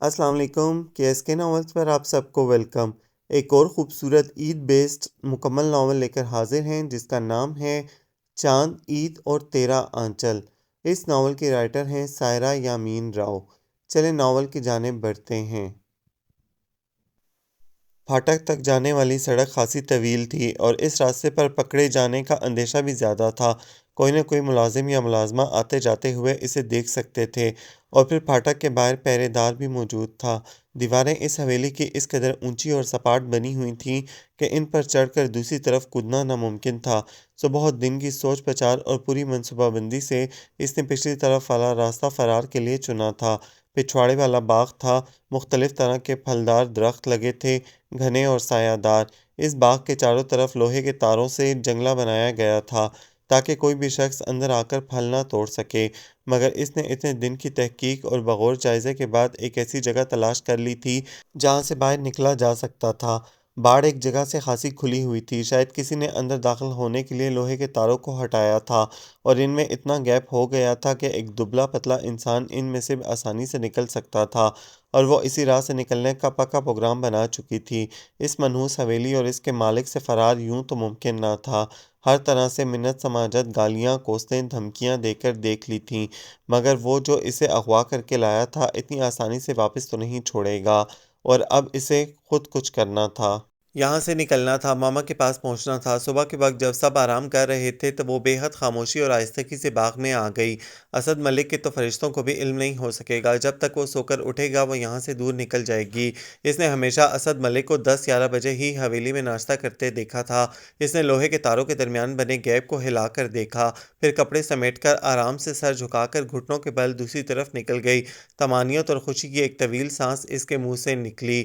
السلام علیکم KSK novels پر آپ سب کو ویلکم۔ ایک اور خوبصورت عید بیسڈ مکمل ناول لے کر حاضر ہیں جس کا نام ہے چاند، عید اور تیرا آنچل۔ اس ناول کے رائٹر ہیں سائرہ یامین راؤ۔ چلیں ناول کی جانب بڑھتے ہیں۔ پھاٹک تک جانے والی سڑک خاصی طویل تھی اور اس راستے پر پکڑے جانے کا اندیشہ بھی زیادہ تھا۔ کوئی نہ کوئی ملازم یا ملازمہ آتے جاتے ہوئے اسے دیکھ سکتے تھے، اور پھر پھاٹک کے باہر پہرے دار بھی موجود تھا۔ دیواریں اس حویلی کی اس قدر اونچی اور سپاٹ بنی ہوئی تھیں کہ ان پر چڑھ کر دوسری طرف کودنا ناممکن تھا۔ سو بہت دن کی سوچ بچار اور پوری منصوبہ بندی سے اس نے پچھلی طرف والا راستہ فرار کے لیے چنا تھا۔ پچھواڑے والا باغ تھا، مختلف طرح کے پھلدار درخت لگے تھے، گھنے اور سایہ دار۔ اس باغ کے چاروں طرف لوہے کے تاروں سے جنگلہ بنایا گیا تھا تاکہ کوئی بھی شخص اندر آ کر پھل نہ توڑ سکے، مگر اس نے اتنے دن کی تحقیق اور بغور جائزے کے بعد ایک ایسی جگہ تلاش کر لی تھی جہاں سے باہر نکلا جا سکتا تھا۔ باڑ ایک جگہ سے خاصی کھلی ہوئی تھی، شاید کسی نے اندر داخل ہونے کے لیے لوہے کے تاروں کو ہٹایا تھا، اور ان میں اتنا گیپ ہو گیا تھا کہ ایک دبلا پتلا انسان ان میں سے آسانی سے نکل سکتا تھا، اور وہ اسی راہ سے نکلنے کا پکا پروگرام بنا چکی تھی۔ اس منحوس حویلی اور اس کے مالک سے فرار یوں تو ممکن نہ تھا۔ ہر طرح سے منت سماجت، گالیاں، کوسیں، دھمکیاں دے کر دیکھ لی تھیں، مگر وہ جو اسے اغوا کر کے لایا تھا اتنی آسانی سے واپس تو نہیں چھوڑے گا، اور اب اسے خود کچھ کرنا تھا۔ یہاں سے نکلنا تھا، ماما کے پاس پہنچنا تھا۔ صبح کے وقت جب سب آرام کر رہے تھے تو وہ بے حد خاموشی اور آہستگی سے باغ میں آ گئی۔ اسد ملک کے تو فرشتوں کو بھی علم نہیں ہو سکے گا، جب تک وہ سو کر اٹھے گا وہ یہاں سے دور نکل جائے گی۔ اس نے ہمیشہ اسد ملک کو 10-11 بجے ہی حویلی میں ناشتہ کرتے دیکھا تھا۔ اس نے لوہے کے تاروں کے درمیان بنے گیپ کو ہلا کر دیکھا، پھر کپڑے سمیٹ کر آرام سے سر جھکا کر گھٹنوں کے بل دوسری طرف نکل گئی۔ طمانینت اور خوشی کی ایک طویل سانس اس کے منہ سے نکلی۔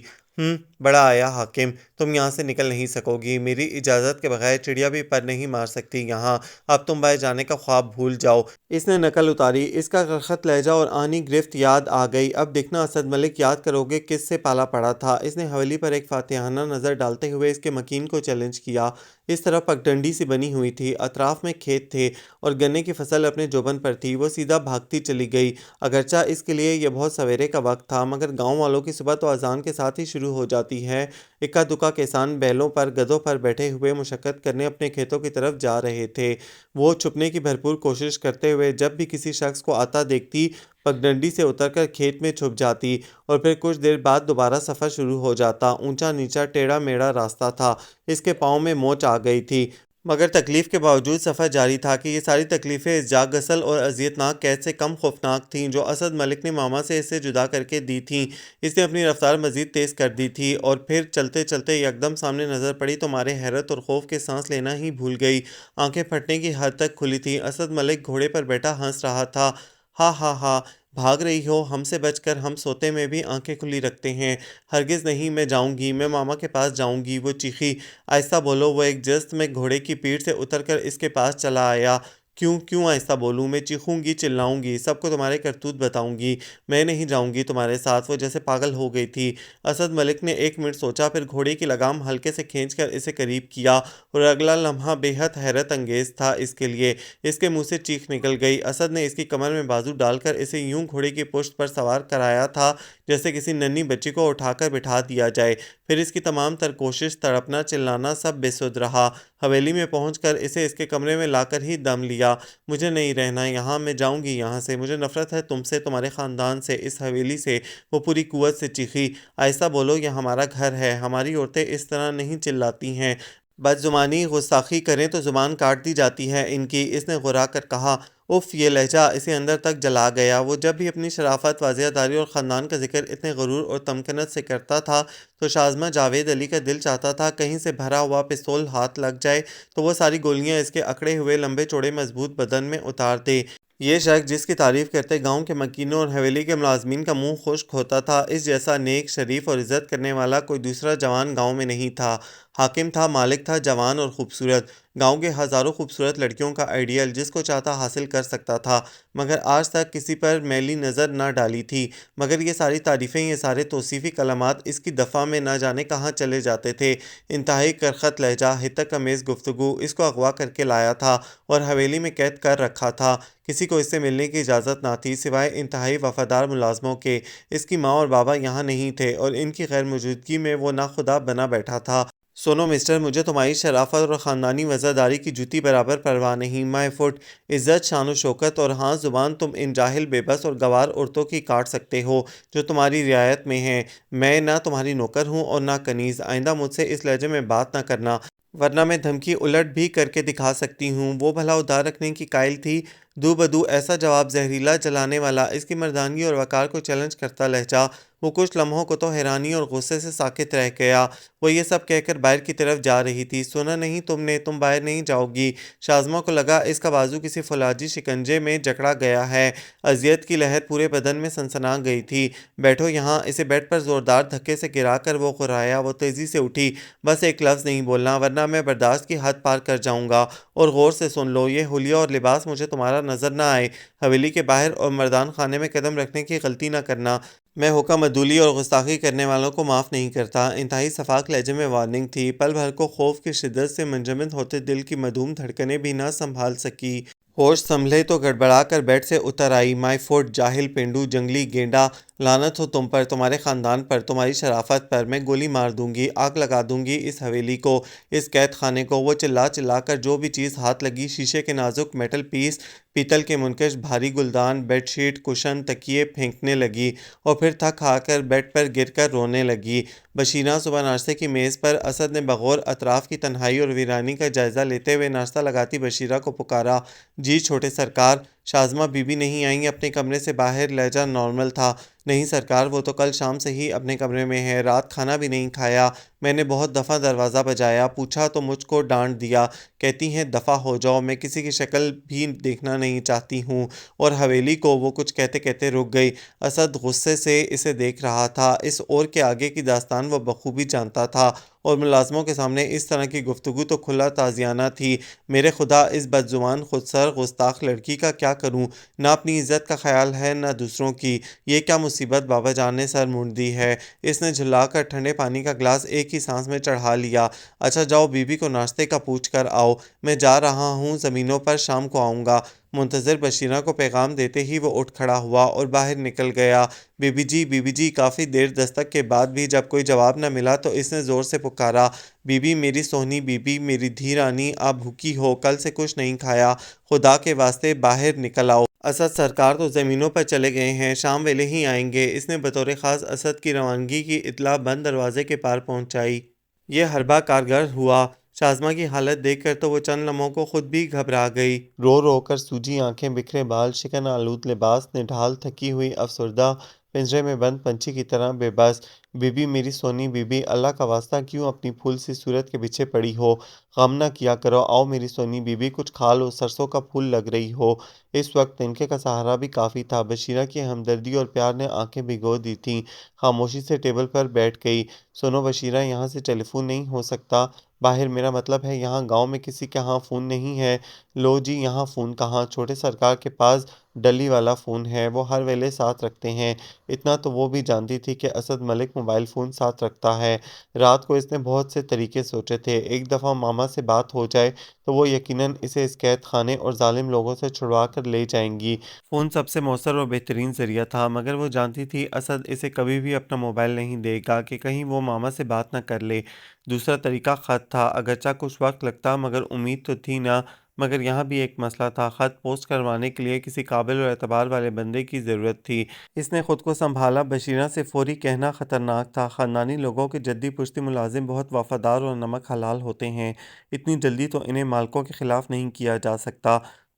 بڑا آیا حاکم، تم یہاں سے نکل نہیں سکو گی، میری اجازت کے بغیر چڑیا بھی پر نہیں مار سکتی یہاں، اب تم باہر جانے کا خواب بھول جاؤ۔ اس نے نقل اتاری، اس کا کلخت لہجہ اور آنی گرفت یاد آ گئی۔ اب دیکھنا اسد ملک، یاد کرو گے کس سے پالا پڑا تھا۔ اس نے حویلی پر ایک فاتحانہ نظر ڈالتے ہوئے اس کے مکین کو چیلنج کیا۔ اس طرف پگڈنڈی سی بنی ہوئی تھی، اطراف میں کھیت تھے اور گنے کی فصل اپنے جوبن پر تھی۔ وہ سیدھا بھاگتی چلی گئی، اگرچہ اس کے لیے یہ بہت سویرے کا وقت تھا، مگر گاؤں والوں کی صبح تو اذان کے ساتھ ہی شروع ہو جاتی ہے۔ اکا دکا کسان بیلوں پر، گدھوں پر بیٹھے ہوئے مشقت کرنے اپنے کھیتوں کی طرف جا رہے تھے۔ وہ چھپنے کی بھرپور کوشش کرتے ہوئے جب بھی کسی شخص کو آتا دیکھتی پگڈنڈی سے اتر کر کھیت میں چھپ جاتی، اور پھر کچھ دیر بعد دوبارہ سفر شروع ہو جاتا۔ اونچا نیچا ٹیڑھا میڑھا راستہ تھا، اس کے پاؤں میں موچ آ گئی تھی، مگر تکلیف کے باوجود سفر جاری تھا کہ یہ ساری تکلیفیں اس جاگ غسل اور اذیت ناک قید سے کم خوفناک تھیں جو اسد ملک نے ماما سے اسے جدا کر کے دی تھیں۔ اس نے اپنی رفتار مزید تیز کر دی تھی، اور پھر چلتے چلتے یکدم سامنے نظر پڑی تو مارے حیرت اور خوف کے سانس لینا ہی بھول گئی۔ آنکھیں پھٹنے کی حد تک کھلی تھیں۔ اسد ملک گھوڑے پر بیٹھا ہنس رہا تھا۔ ہا ہا ہا، بھاگ رہی ہو ہم سے بچ کر، ہم سوتے میں بھی آنکھیں کھلی رکھتے ہیں۔ ہرگز نہیں، میں جاؤں گی، میں ماما کے پاس جاؤں گی، وہ چیخی۔ آہستہ بولو، وہ ایک جست میں گھوڑے کی پیٹھ سے اتر کر اس کے پاس چلا آیا۔ کیوں آہستہ بولوں، میں چیخوں گی، چلاؤں گی، سب کو تمہارے کرتوت بتاؤں گی، میں نہیں جاؤں گی تمہارے ساتھ۔ وہ جیسے پاگل ہو گئی تھی۔ اسد ملک نے ایک منٹ سوچا، پھر گھوڑے کی لگام ہلکے سے کھینچ کر اسے قریب کیا، اور اگلا لمحہ بے حد حیرت انگیز تھا اس کے لیے۔ اس کے منہ سے چیخ نکل گئی۔ اسد نے اس کی کمر میں بازو ڈال کر اسے یوں گھوڑے کی پشت پر سوار کرایا تھا جیسے کسی ننھی بچی کو اٹھا کر بٹھا دیا جائے۔ پھر اس کی تمام تر کوشش، تڑپنا، چلانا سب بے سود رہا۔ حویلی میں پہنچ کر اسے اس کے کمرے میں لا کر ہی دم لیا۔ مجھے نہیں رہنا یہاں، میں جاؤں گی یہاں سے، مجھے نفرت ہے تم سے، تمہارے خاندان سے، اس حویلی سے، وہ پوری قوت سے چیخی۔ آہستہ بولو، یہ ہمارا گھر ہے، ہماری عورتیں اس طرح نہیں چلاتی ہیں، بدزبانی گستاخی کریں تو زبان کاٹ دی جاتی ہے ان کی۔ اس نے غرا کر کہا۔ اف، یہ لہجہ اسے اندر تک جلا گیا۔ وہ جب بھی اپنی شرافت، واضح داری اور خاندان کا ذکر اتنے غرور اور تمکنت سے کرتا تھا تو شازمہ جاوید علی کا دل چاہتا تھا کہیں سے بھرا ہوا پستول ہاتھ لگ جائے تو وہ ساری گولیاں اس کے اکڑے ہوئے لمبے چوڑے مضبوط بدن میں اتار دے۔ یہ شخص جس کی تعریف کرتے گاؤں کے مکینوں اور حویلی کے ملازمین کا منہ خشک ہوتا تھا، اس جیسا نیک، شریف اور عزت کرنے والا کوئی دوسرا جوان گاؤں میں نہیں تھا۔ حاکم تھا، مالک تھا، جوان اور خوبصورت، گاؤں کے ہزاروں خوبصورت لڑکیوں کا آئیڈیل، جس کو چاہتا حاصل کر سکتا تھا، مگر آج تک کسی پر میلی نظر نہ ڈالی تھی۔ مگر یہ ساری تعریفیں، یہ سارے توصیفی کلمات اس کی دفاع میں نہ جانے کہاں چلے جاتے تھے۔ انتہائی کرخت لہجہ، ہتک امیز گفتگو اس کو اغوا کر کے لایا تھا اور حویلی میں قید کر رکھا تھا۔ کسی کو اس سے ملنے کی اجازت نہ تھی سوائے انتہائی وفادار ملازموں کے۔ اس کی ماں اور بابا یہاں نہیں تھے اور ان کی غیر موجودگی میں وہ ناخدا بنا بیٹھا تھا۔ سنو مسٹر، مجھے تمہاری شرافت اور خاندانی وزاداری کی جوتی برابر پرواہ نہیں۔ مائی فٹ، عزت، شان و شوکت اور ہاں زبان تم ان جاہل، بے بس اور گوار عورتوں کی کاٹ سکتے ہو جو تمہاری رعایت میں ہیں۔ میں نہ تمہاری نوکر ہوں اور نہ کنیز۔ آئندہ مجھ سے اس لہجے میں بات نہ کرنا، ورنہ میں دھمکی الٹ بھی کر کے دکھا سکتی ہوں۔ وہ بھلا ادھار رکھنے کی قائل تھی، دو بدو ایسا جواب، زہریلا جلانے والا، اس کی مردانگی اور وقار کو چیلنج کرتا لہجہ۔ وہ کچھ لمحوں کو تو حیرانی اور غصے سے ساکت رہ گیا۔ وہ یہ سب کہہ کر باہر کی طرف جا رہی تھی۔ سنا نہیں تم نے، تم باہر نہیں جاؤ گی۔ شازمہ کو لگا اس کا بازو کسی فولادی شکنجے میں جکڑا گیا ہے۔ اذیت کی لہر پورے بدن میں سنسنا گئی تھی۔ بیٹھو یہاں، اسے بیڈ پر زوردار دھکے سے گرا کر وہ غرایا۔ وہ تیزی سے اٹھی، بس ایک لفظ نہیں بولنا ورنہ میں برداشت کی حد پار کر جاؤں گا۔ اور غور سے سن لو، یہ حلیہ اور لباس مجھے تمہارا نظر نہ آئے۔ حویلی کے باہر اور مردان خانے میں قدم رکھنے کی غلطی نہ کرنا۔ میں حکم عدولی اور گستاخی کرنے والوں کو معاف نہیں کرتا۔ انتہائی شفاف لہجے میں وارننگ تھی۔ پل بھر کو خوف کی شدت سے منجمد ہوتے دل کی معدوم دھڑکنیں بھی نہ سنبھال سکی۔ ہوش سنبھلے تو گڑبڑا کر بیڈ سے اتر آئی۔ مائی فٹ، جاہل، پینڈو، جنگلی گینڈا، لعنت ہو تم پر، تمہارے خاندان پر، تمہاری شرافت پر۔ میں گولی مار دوں گی، آگ لگا دوں گی اس حویلی کو، اس قید خانے کو۔ وہ چلا چلا کر جو بھی چیز ہاتھ لگی، شیشے کے نازک میٹل پیس، پیتل کے منقش بھاری گلدان، بیڈ شیٹ، کشن، تکیے پھینکنے لگی اور پھر تھک ہار کر بیڈ پر گر کر رونے لگی۔ بشیرہ، صبح ناشتے کی میز پر اسد نے بغور اطراف کی تنہائی اور ویرانی کا جائزہ لیتے ہوئے ناشتہ لگاتی بشیرہ کو پکارا۔ جی چھوٹے سرکار۔ شازمہ بی بی نہیں آئیں اپنے کمرے سے باہر؟ لہجہ نارمل تھا۔ نہیں سرکار، وہ تو کل شام سے ہی اپنے کمرے میں ہے، رات کھانا بھی نہیں کھایا۔ میں نے بہت دفعہ دروازہ بجایا، پوچھا تو مجھ کو ڈانٹ دیا، کہتی ہیں دفع ہو جاؤ، میں کسی کی شکل بھی دیکھنا نہیں چاہتی ہوں۔ اور حویلی کو، وہ کچھ کہتے کہتے رک گئی۔ اسد غصے سے اسے دیکھ رہا تھا۔ اس اور کے آگے کی داستان وہ بخوبی جانتا تھا اور ملازموں کے سامنے اس طرح کی گفتگو تو کھلا تعزیانہ تھی۔ میرے خدا، اس بدزبان، خودسر، گستاخ لڑکی کا کیا کروں؟ نہ اپنی عزت کا خیال ہے نہ دوسروں کی۔ یہ کیا مصیبت بابا جان نے سر مونڈ دی ہے۔ اس نے جھلا کر ٹھنڈے پانی کا گلاس ایک ہی سانس میں چڑھا لیا۔ اچھا جاؤ بی بی کو ناشتے کا پوچھ کر آؤ، میں جا رہا ہوں زمینوں پر، شام کو آؤں گا۔ منتظر بشیرہ کو پیغام دیتے ہی وہ اٹھ کھڑا ہوا اور باہر نکل گیا۔ بی بی جی۔ کافی دیر دستک کے بعد بھی جب کوئی جواب نہ ملا تو اس نے زور سے پکارا، بی بی میری سونی، بی بی میری دھی رانی، آپ بھوکی ہو؟ کل سے کچھ نہیں کھایا، خدا کے واسطے باہر نکل آؤ۔ اسد سرکار تو زمینوں پر چلے گئے ہیں، شام ویلے ہی آئیں گے۔ اس نے بطور خاص اسد کی روانگی کی اطلاع بند دروازے کے پار پہنچائی۔ یہ حربہ کارگر ہوا۔ شازمہ کی حالت دیکھ کر تو وہ چند لمحوں کو خود بھی گھبرا گئی۔ رو رو کر سوجی آنکھیں، بکھرے بال، شکن آلود لباس، نڈھال تھکی ہوئی، افسردہ، پنجرے میں بند پنچھی کی طرح بے بس۔ بی بی میری سونی، بی بی اللہ کا واسطہ کیوں اپنی پھول سی صورت کے پیچھے پڑی ہو؟ غم نہ کیا کرو، آؤ میری سونی بی بی، کچھ کھا لو، سرسوں کا پھول لگ رہی ہو۔ اس وقت تنکے کا سہارا بھی کافی تھا۔ بشیرہ کی ہمدردی اور پیار نے آنکھیں بھگو دی تھیں۔ خاموشی سے ٹیبل پر بیٹھ گئی۔ سنو بشیرہ، یہاں سے ٹیلی فون نہیں ہو سکتا باہر، میرا مطلب ہے یہاں گاؤں میں کسی کے ہاں فون نہیں ہے۔ لو جی، یہاں فون کہاں، چھوٹے سرکار کے پاس ڈلی والا فون ہے، وہ ہر ویلے ساتھ رکھتے ہیں۔ اتنا تو وہ بھی جانتی تھی کہ اسد ملک موبائل فون ساتھ رکھتا ہے۔ رات کو اس نے بہت سے طریقے سوچے تھے۔ ایک دفعہ ماما سے بات ہو جائے تو وہ یقیناً اسے اس قید خانے اور ظالم لوگوں سے چھڑوا کر لے جائیں گی۔ فون سب سے مؤثر اور بہترین ذریعہ تھا، مگر وہ جانتی تھی اسد اسے کبھی بھی اپنا موبائل نہیں دے گا کہ کہیں وہ ماما سے بات نہ کر لے۔ دوسرا طریقہ خط تھا، اگرچہ کچھ وقت لگتا مگر امید تو تھی نا۔ مگر یہاں بھی ایک مسئلہ تھا، خط پوسٹ کروانے کے لیے کسی قابل اور اعتبار والے بندے کی ضرورت تھی۔ اس نے خود کو سنبھالا، بشیرہ سے فوری کہنا خطرناک تھا۔ خاندانی لوگوں کے جدی پشتی ملازم بہت وفادار اور نمک حلال ہوتے ہیں، اتنی جلدی تو انہیں مالکوں کے خلاف نہیں کیا جا سکتا۔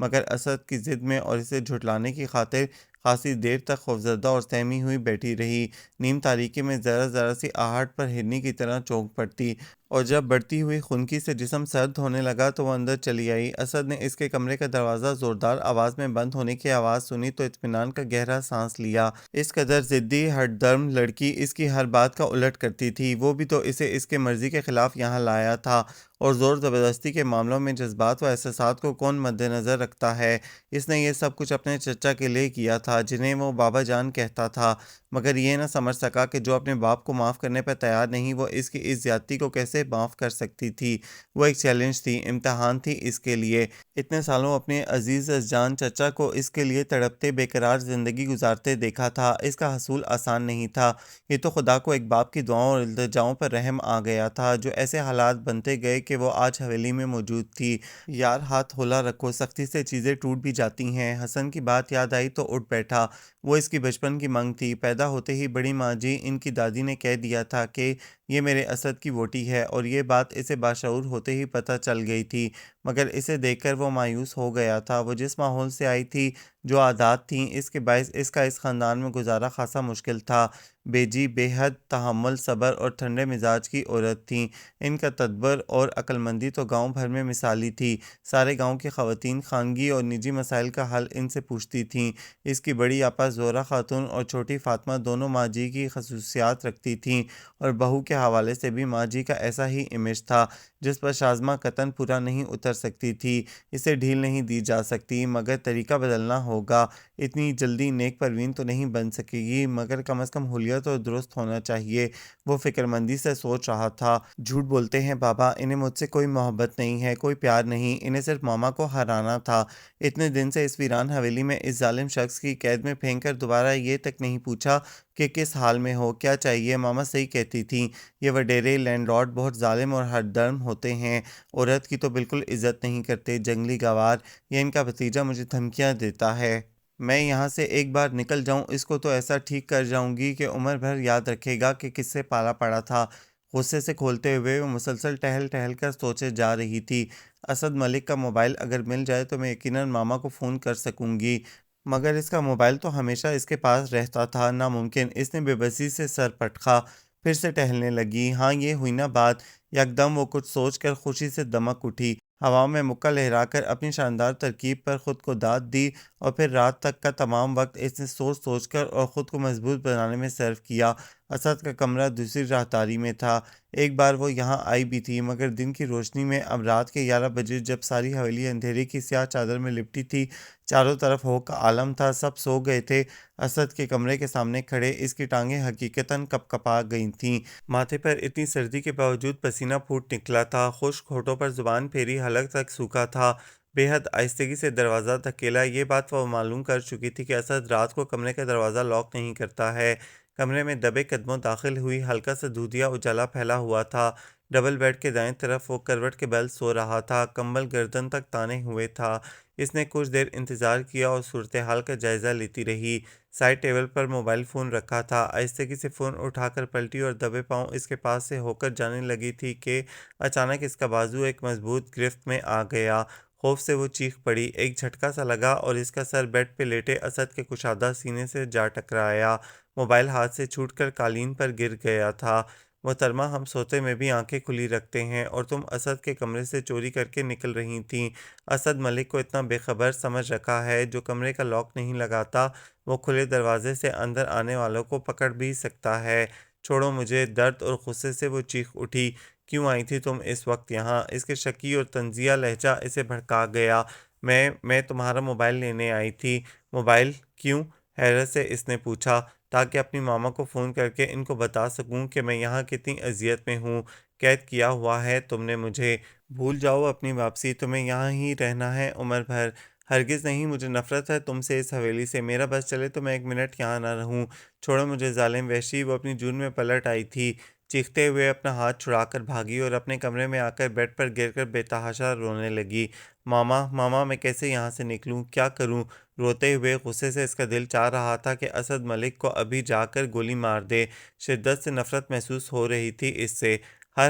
مگر اسد کی ضد میں اور اسے جھٹلانے کی خاطر خاصی دیر تک خوفزدہ اور سہمی ہوئی بیٹھی رہی۔ نیم تاریکی میں ذرا ذرا سی آہٹ پر ہرنی کی طرح چونک پڑتی، اور جب بڑھتی ہوئی خنکی سے جسم سرد ہونے لگا تو وہ اندر چلی آئی۔ اسد نے اس کے کمرے کا دروازہ زوردار آواز میں بند ہونے کی آواز سنی تو اطمینان کا گہرا سانس لیا۔ اس قدر ضدی ہٹ درم لڑکی اس کی ہر بات کا الٹ کرتی تھی، وہ بھی تو اسے اس کے مرضی کے خلاف یہاں لایا تھا، اور زور زبردستی کے معاملوں میں جذبات و احساسات کو کون مد نظر رکھتا ہے۔ اس نے یہ سب کچھ اپنے چچا کے لیے کیا تھا جنہیں وہ بابا جان کہتا تھا، مگر یہ نہ سمجھ سکا کہ جو اپنے باپ کو معاف کرنے پر تیار نہیں، وہ اس کی اس زیادتی کو کیسے معاف کر سکتی تھی۔ وہ ایک چیلنج تھی، امتحان تھی اس کے لیے۔ اتنے سالوں اپنے عزیز جان چچا کو اس کے لیے تڑپتے بے قرار زندگی گزارتے دیکھا تھا، اس کا حصول آسان نہیں تھا۔ یہ تو خدا کو ایک باپ کی دعاؤں اور التجاؤں پر رحم آ گیا تھا جو ایسے حالات بنتے گئے کہ وہ آج حویلی میں موجود تھی۔ یار ہاتھ ہولا رکھو، سختی سے چیزیں ٹوٹ بھی جاتی ہیں۔ حسن کی بات یاد آئی تو اٹھ بیٹھا۔ وہ اس کی بچپن کی منگ تھی۔ پیدا ہوتے ہی بڑی ماں جی ان کی دادی نے کہہ دیا تھا کہ یہ میرے اسد کی ووٹی ہے، اور یہ بات اسے باشعور ہوتے ہی پتہ چل گئی تھی، مگر اسے دیکھ کر وہ مایوس ہو گیا تھا۔ وہ جس ماحول سے آئی تھی، جو عادات تھیں، اس کے باعث اس کا اس خاندان میں گزارا خاصا مشکل تھا۔ بیجی بے حد تحمل، صبر اور ٹھنڈے مزاج کی عورت تھیں۔ ان کا تدبر اور عقل مندی تو گاؤں بھر میں مثالی تھی۔ سارے گاؤں کی خواتین خانگی اور نجی مسائل کا حل ان سے پوچھتی تھیں۔ اس کی بڑی آپا زہرہ خاتون اور چھوٹی فاطمہ دونوں ماں جی کی خصوصیات رکھتی تھیں، اور بہو کے حوالے سے بھی ماں جی کا ایسا ہی امیج تھا جس پر شازمہ قطعاً پورا نہیں اتر سکتی تھی۔ اسے ڈھیل نہیں دی جا سکتی، مگر طریقہ بدلنا ہوگا۔ اتنی جلدی نیک پروین تو نہیں بن سکے گی، مگر کم از کم حلیت اور درست ہونا چاہیے۔ وہ فکرمندی سے سوچ رہا تھا۔ جھوٹ بولتے ہیں بابا، انہیں مجھ سے کوئی محبت نہیں ہے، کوئی پیار نہیں، انہیں صرف ماما کو ہرانا تھا۔ اتنے دن سے اس ویران حویلی میں اس ظالم شخص کی قید میں پھینک کر دوبارہ یہ تک نہیں پوچھا کہ کس حال میں ہو، کیا چاہیے۔ ماما صحیح کہتی تھیں، یہ وڈیرے لینڈ لارڈ بہت ظالم اور ہٹ درم ہوتے ہیں، عورت کی تو بالکل عزت نہیں کرتے۔ جنگلی گوار، یہ ان کا بھتیجا مجھے دھمکیاں دیتا ہے۔ میں یہاں سے ایک بار نکل جاؤں، اس کو تو ایسا ٹھیک کر جاؤں گی کہ عمر بھر یاد رکھے گا کہ کس سے پالا پڑا تھا۔ غصے سے کھولتے ہوئے وہ مسلسل ٹہل ٹہل کر سوچے جا رہی تھی۔ اسد ملک کا موبائل اگر مل جائے تو میں یقیناً ماما کو فون کر سکوں گی، مگر اس کا موبائل تو ہمیشہ اس کے پاس رہتا تھا، ناممکن۔ اس نے بے بسی سے سر پٹکا، پھر سے ٹہلنے لگی۔ ہاں یہ ہوئی نا بات۔ یکدم وہ کچھ سوچ کر خوشی سے دمک اٹھی، ہواؤں میں مکہ لہرا کر اپنی شاندار ترکیب پر خود کو داد دی، اور پھر رات تک کا تمام وقت اس نے سوچ سوچ کر اور خود کو مضبوط بنانے میں صرف کیا۔ اسد کا کمرہ دوسری راہداری میں تھا۔ ایک بار وہ یہاں آئی بھی تھی، مگر دن کی روشنی میں۔ اب رات کے 11 بجے جب ساری حویلی اندھیرے کی سیاہ چادر میں لپٹی تھی، چاروں طرف ہو کا عالم تھا، سب سو گئے تھے۔ اسد کے کمرے کے سامنے کھڑے اس کی ٹانگیں حقیقتاً کپ کپا گئی تھیں۔ ماتھے پر اتنی سردی کے باوجود پسینہ پھوٹ نکلا تھا، خشک ہونٹوں پر زبان پھیری حلق تک سوکھا تھا۔ بے حد آہستگی سے دروازہ دھکیلا۔ یہ بات وہ معلوم کر چکی تھی کہ اسد رات کو کمرے کا دروازہ لاک نہیں کرتا ہے۔ کمرے میں دبے قدموں داخل ہوئی، ہلکا سا دودھیا اجالا پھیلا ہوا تھا۔ ڈبل بیڈ کے دائیں طرف وہ کروٹ کے بل سو رہا تھا، کمبل گردن تک تانے ہوئے تھا۔ اس نے کچھ دیر انتظار کیا اور صورتحال کا جائزہ لیتی رہی۔ سائڈ ٹیبل پر موبائل فون رکھا تھا، آہستگی سے فون اٹھا کر پلٹی اور دبے پاؤں اس کے پاس سے ہو کر جانے لگی تھی کہ اچانک اس کا بازو ایک مضبوط گرفت میں آ گیا۔ خوف سے وہ چیخ پڑی، ایک جھٹکا سا لگا اور اس کا سر بیڈ پہ لیٹے اسد کے کشادہ سینے سے جا ٹکرایا۔ موبائل ہاتھ سے چھوٹ کر قالین پر گر گیا تھا۔ محترمہ، ہم سوتے میں بھی آنکھیں کھلی رکھتے ہیں، اور تم اسد کے کمرے سے چوری کر کے نکل رہی تھیں۔ اسد ملک کو اتنا بے خبر سمجھ رکھا ہے، جو کمرے کا لاک نہیں لگاتا وہ کھلے دروازے سے اندر آنے والوں کو پکڑ بھی سکتا ہے۔ چھوڑو مجھے۔ درد اور غصے سے وہ چیخ اٹھی۔ کیوں آئی تھی تم اس وقت یہاں؟ اس کے شکی اور طنزیہ لہجہ اسے بھڑکا گیا۔ میں تمہارا موبائل لینے آئی تھی۔ موبائل؟ کیوں؟ حیرت سے اس نے پوچھا۔ تاکہ اپنی ماما کو فون کر کے ان کو بتا سکوں کہ میں یہاں کتنی اذیت میں ہوں۔ قید کیا ہوا ہے تم نے مجھے۔ بھول جاؤ اپنی واپسی، تمہیں یہاں ہی رہنا ہے عمر بھر۔ ہرگز نہیں، مجھے نفرت ہے تم سے، اس حویلی سے۔ میرا بس چلے تو میں ایک منٹ یہاں نہ رہوں۔ چھوڑو مجھے ظالم وحشی۔ وہ اپنی جون میں پلٹ آئی تھی، چیختے ہوئے اپنا ہاتھ چھڑا کر بھاگی اور اپنے کمرے میں آ کر بیڈ پر گر کر بے تحاشا رونے لگی۔ ماما، ماما، میں کیسے یہاں سے نکلوں؟ کیا کروں؟ روتے ہوئے غصے سے اس کا دل چاہ رہا تھا کہ اسد ملک کو ابھی جا کر گولی مار دے۔ شدت سے نفرت محسوس ہو رہی تھی اس سے۔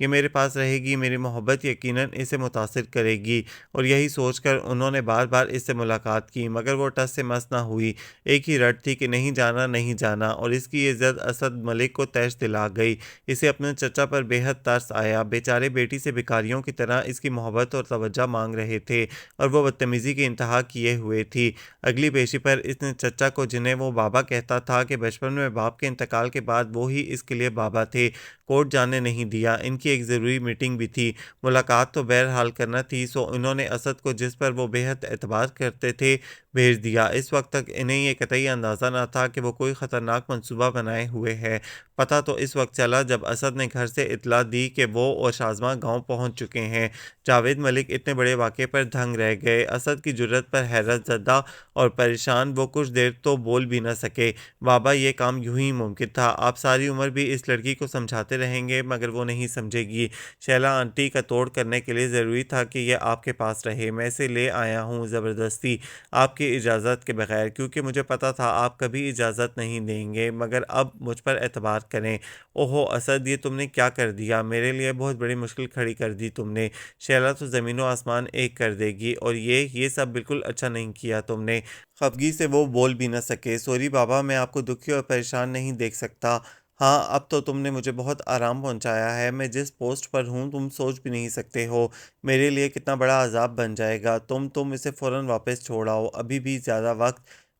یہ میرے پاس رہے گی، میری محبت یقیناً اسے متاثر کرے گی۔ اور یہی سوچ کر انہوں نے بار بار اس سے ملاقات کی، مگر وہ ٹس سے مس نہ ہوئی۔ ایک ہی رٹ تھی کہ نہیں جانا نہیں جانا، اور اس کی یہ ضد اسد ملک کو تیش دلا گئی۔ اسے اپنے چچا پر بے حد ترس آیا، بیچارے بیٹی سے بھکاریوں کی طرح اس کی محبت اور توجہ مانگ رہے تھے، اور وہ بدتمیزی کی انتہا کیے ہوئے تھی۔ اگلی پیشی پر اس نے چچا کو، جنہیں وہ بابا کہتا تھا کہ بچپن میں باپ کے انتقال کے بعد وہ ہی اس کے لیے بابا تھے، کورٹ جانے نہیں دیا۔ ان کی ایک ضروری میٹنگ بھی تھی، ملاقات تو بہرحال کرنا تھی، سو انہوں نے اسد کو، جس پر وہ بے حد اعتبار کرتے تھے، بھیج دیا۔ اس وقت تک انہیں یہ قطعی اندازہ نہ تھا کہ وہ کوئی خطرناک منصوبہ بنائے ہوئے ہے۔ پتہ تو اس وقت چلا جب اسد نے گھر سے اطلاع دی کہ وہ اور شازمہ گاؤں پہنچ چکے ہیں۔ جاوید ملک اتنے بڑے واقعے پر دھنگ رہ گئے، اسد کی جرأت پر حیرت زدہ اور پریشان۔ وہ کچھ دیر تو بول بھی نہ سکے۔ بابا، یہ کام یوں ہی ممکن تھا، آپ ساری عمر بھی اس لڑکی کو سمجھاتے رہیں گے مگر وہ نہیں سمجھے گی۔ شیلا آنٹی کا توڑ کرنے کے لیے ضروری تھا کہ یہ آپ کے پاس رہے۔ میں اسے لے آیا ہوں زبردستی، آپ کی اجازت کے بغیر، کیونکہ مجھے پتا تھا آپ کبھی اجازت نہیں دیں گے، مگر اب مجھ پر اعتبار کریں۔ اوہو اسد، یہ تم نے کیا کر دیا؟ میرے لیے بہت بڑی مشکل کھڑی کر دی تم نے۔ شیلا تو زمین و آسمان ایک کر دے گی۔ اور یہ سب بالکل اچھا نہیں کیا تم نے۔ خفگی سے وہ بول بھی نہ سکے۔ سوری بابا، میں آپ کو دکھی اور پریشان نہیں دیکھ سکتا۔ ہاں، اب تو تم نے مجھے بہت آرام پہنچایا ہے۔ میں جس پوسٹ پر ہوں تم سوچ بھی نہیں سکتے ہو میرے لیے کتنا بڑا عذاب بن جائے گا۔ تم اسے فوراً واپس چھوڑ آؤ، ابھی بھی زیادہ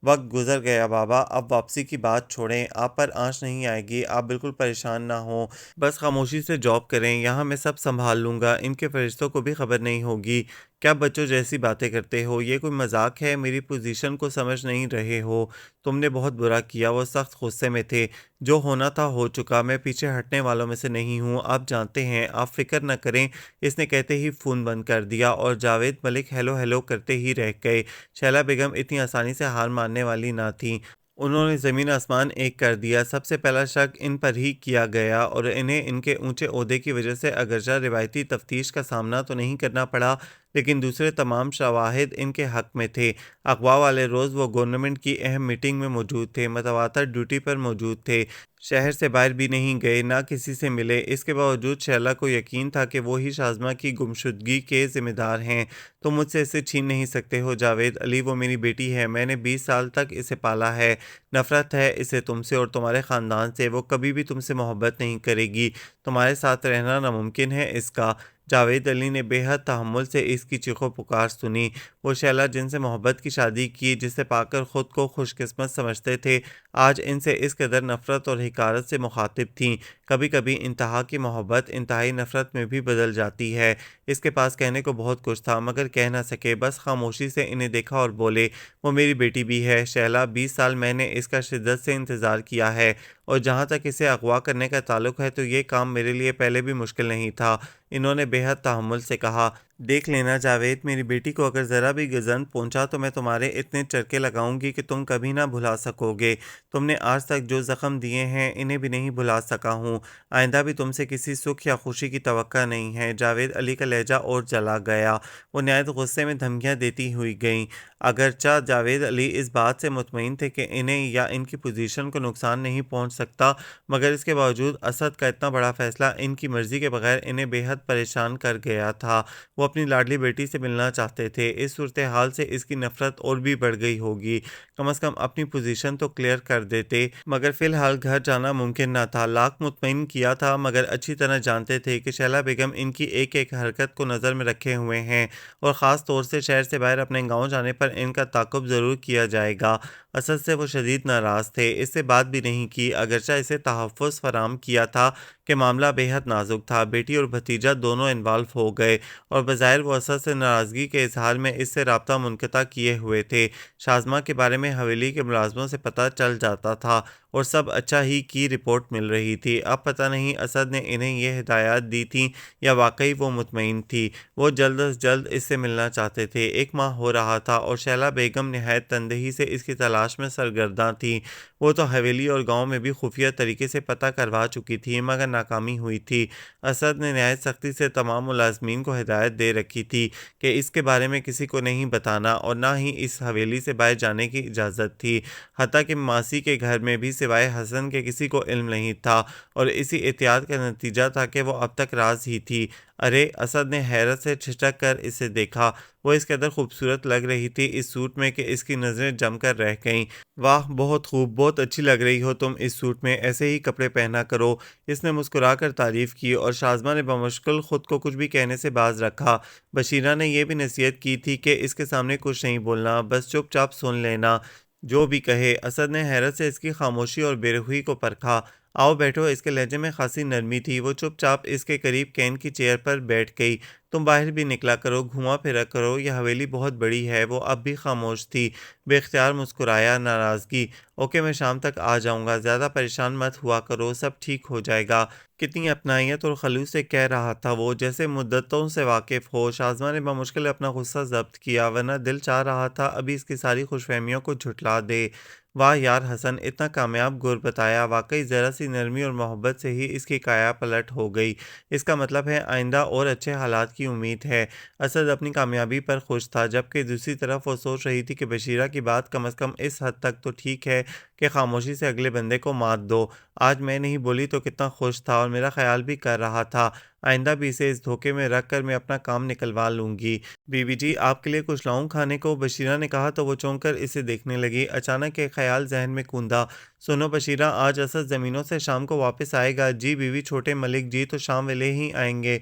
وقت گزر گیا بابا، اب واپسی کی بات چھوڑیں، آپ پر آنچ نہیں آئے گی، آپ بالکل پریشان نہ ہوں، بس خاموشی سے جاب کریں، یہاں میں سب سنبھال لوں گا، ان کے فرشتوں کو بھی خبر نہیں ہوگی۔ کیا بچوں جیسی باتیں کرتے ہو؟ یہ کوئی مذاق ہے؟ میری پوزیشن کو سمجھ نہیں رہے ہو؟ تم نے بہت برا کیا۔ وہ سخت غصے میں تھے۔ جو ہونا تھا ہو چکا، میں پیچھے ہٹنے والوں میں سے نہیں ہوں، آپ جانتے ہیں، آپ فکر نہ کریں۔ اس نے کہتے ہی فون بند کر دیا اور جاوید ملک ہیلو ہیلو کرتے ہی رہ گئے۔ شیلا بیگم اتنی آسانی سے ہار ماننے والی نہ تھیں۔ انہوں نے زمین آسمان ایک کر دیا۔ سب سے پہلا شک ان پر ہی کیا گیا اور انہیں ان کے اونچے عہدے کی وجہ سے اگرچہ روایتی تفتیش کا سامنا تو نہیں کرنا پڑا، لیکن دوسرے تمام شواہد ان کے حق میں تھے۔ اغوا والے روز وہ گورنمنٹ کی اہم میٹنگ میں موجود تھے، متواتر ڈیوٹی پر موجود تھے، شہر سے باہر بھی نہیں گئے، نہ کسی سے ملے۔ اس کے باوجود شیلا کو یقین تھا کہ وہی شازمہ کی گمشدگی کے ذمہ دار ہیں۔ تم مجھ سے اسے چھین نہیں سکتے ہو جاوید علی، وہ میری بیٹی ہے، میں نے 20 سال تک اسے پالا ہے۔ نفرت ہے اسے تم سے اور تمہارے خاندان سے، وہ کبھی بھی تم سے محبت نہیں کرے گی، تمہارے ساتھ رہنا ناممکن ہے اس کا۔ جاوید علی نے بے حد تحمل سے اس کی چیخو پکار سنی۔ وہ شیلا جن سے محبت کی شادی کی، جسے پا کر خود کو خوش قسمت سمجھتے تھے، آج ان سے اس قدر نفرت اور حقارت سے مخاطب تھیں۔ کبھی کبھی انتہا کی محبت انتہائی نفرت میں بھی بدل جاتی ہے۔ اس کے پاس کہنے کو بہت کچھ تھا مگر کہہ نہ سکے، بس خاموشی سے انہیں دیکھا اور بولے، وہ میری بیٹی بھی ہے شیلا، 20 سال میں نے اس کا شدت سے انتظار کیا ہے، اور جہاں تک اسے اغوا کرنے کا تعلق ہے تو یہ کام میرے لیے پہلے بھی مشکل نہیں تھا۔ انہوں نے بے حد تحمل سے کہا، دیکھ لینا جاوید، میری بیٹی کو اگر ذرا بھی گزند پہنچا تو میں تمہارے اتنے چرکے لگاؤں گی کہ تم کبھی نہ بھلا سکو گے۔ تم نے آج تک جو زخم دیے ہیں انہیں بھی نہیں بھلا سکا ہوں، آئندہ بھی تم سے کسی سکھ یا خوشی کی توقع نہیں ہے۔ جاوید علی کا لہجہ اور جلا گیا، وہ نہایت غصے میں دھمکیاں دیتی ہوئی گئیں۔ اگرچہ جاوید علی اس بات سے مطمئن تھے کہ انہیں یا ان کی پوزیشن کو نقصان نہیں پہنچ سکتا، مگر اس کے باوجود اسد کا اتنا بڑا فیصلہ ان کی مرضی کے بغیر انہیں بے حد پریشان کر گیا تھا۔ وہ اپنی لاڈلی بیٹی سے ملنا چاہتے تھے۔ اس صورتحال سے اس کی نفرت اور بھی بڑھ گئی ہوگی، کم از کم اپنی پوزیشن تو کلیئر کر دیتے، مگر فی الحال گھر جانا ممکن نہ تھا۔ لاکھ مطمئن کیا تھا مگر اچھی طرح جانتے تھے کہ شیلا بیگم ان کی ایک ایک حرکت کو نظر میں رکھے ہوئے ہیں، اور خاص طور سے شہر سے باہر اپنے گاؤں جانے پر ان کا تعاقب ضرور کیا جائے گا۔ اسد سے وہ شدید ناراض تھے، اس سے بات بھی نہیں کی، اگرچہ اسے تحفظ فراہم کیا تھا کہ معاملہ بے حد نازک تھا، بیٹی اور بھتیجا دونوں انوالو ہو گئے، اور بظاہر وہ اسد سے ناراضگی کے اظہار میں اس سے رابطہ منقطع کیے ہوئے تھے۔ شازمہ کے بارے میں حویلی کے ملازموں سے پتہ چل جاتا تھا اور سب اچھا ہی کی رپورٹ مل رہی تھی۔ اب پتہ نہیں اسد نے انہیں یہ ہدایات دی تھیں یا واقعی وہ مطمئن تھی۔ وہ جلد از جلد اس سے ملنا چاہتے تھے۔ 1 ماہ ہو رہا تھا اور شیلا بیگم نہایت تندہی سے اس کی تلاش میں سرگرداں تھیں۔ وہ تو حویلی اور گاؤں میں بھی خفیہ طریقے سے پتہ کروا چکی تھی مگر ناکامی ہوئی تھی۔ اسد نے نہایت سختی سے تمام ملازمین کو ہدایت دے رکھی تھی کہ اس کے بارے میں کسی کو نہیں بتانا اور نہ ہی اس حویلی سے باہر جانے کی اجازت تھی، حتیٰ کہ ماسی کے گھر میں بھی سوائے حسن کے کسی کو علم نہیں تھا اور اسی احتیاط کا نتیجہ تھا کہ وہ اب تک راز ہی تھی۔ ارے! اسد نے حیرت سے ٹھٹک کر اسے دیکھا۔ وہ اس قدر خوبصورت لگ رہی تھی اس سوٹ میں کہ اس کی نظریں جم کر رہ گئیں۔ واہ! بہت خوب، بہت اچھی لگ رہی ہو تم اس سوٹ میں، ایسے ہی کپڑے پہنا کرو۔ اس نے مسکرا کر تعریف کی اور شازمہ نے بمشکل خود کو کچھ بھی کہنے سے باز رکھا۔ بشیرہ نے یہ بھی نصیحت کی تھی کہ اس کے سامنے کچھ نہیں بولنا، بس چپ چاپ سن لینا، جو بھی کہے۔ اسد نے حیرت سے اس کی خاموشی اور بے رخی کو پرکھا۔ آؤ بیٹھو، اس کے لہجے میں خاصی نرمی تھی۔ وہ چپ چاپ اس کے قریب کین کی چیئر پر بیٹھ گئی۔ تم باہر بھی نکلا کرو، گھوما پھرا کرو، یہ حویلی بہت بڑی ہے۔ وہ اب بھی خاموش تھی۔ بے اختیار مسکرایا۔ ناراضگی؟ اوکے، میں شام تک آ جاؤں گا، زیادہ پریشان مت ہوا کرو، سب ٹھیک ہو جائے گا۔ کتنی اپنائیت اور خلوص سے کہہ رہا تھا وہ، جیسے مدتوں سے واقف ہو۔ شازمہ نے بمشکل اپنا غصہ ضبط کیا، ورنہ دل چاہ رہا تھا ابھی اس کی ساری خوش فہمیوں کو جھٹلا دے۔ واہ یار حسن، اتنا کامیاب گر بتایا۔ واقعی ذرا سی نرمی اور محبت سے ہی اس کی کایا پلٹ ہو گئی۔ اس کا مطلب ہے آئندہ اور اچھے حالات کی امید ہے۔ اسد اپنی کامیابی پر خوش تھا، جبکہ دوسری طرف وہ سوچ رہی تھی کہ بشیرہ کی بات کم از کم اس حد تک تو ٹھیک ہے کہ خاموشی سے اگلے بندے کو مات دو۔ آج میں نہیں بولی تو کتنا خوش تھا، اور میرا خیال بھی کر رہا تھا آئندہ بھی اسے اس دھوکے میں رکھ کر میں اپنا کام نکلوا لوں گی۔ بی بی جی، آپ کے لیے کچھ لاؤں کھانے کو؟ بشیرہ نے کہا تو وہ چونک کر اسے دیکھنے لگی۔ اچانک ایک خیال ذہن میں کوندا۔ سنو بشیرہ، آج اسد زمینوں سے شام کو واپس آئے گا۔ جی بیوی، چھوٹے ملک جی تو شام ویلے ہی آئیں گے۔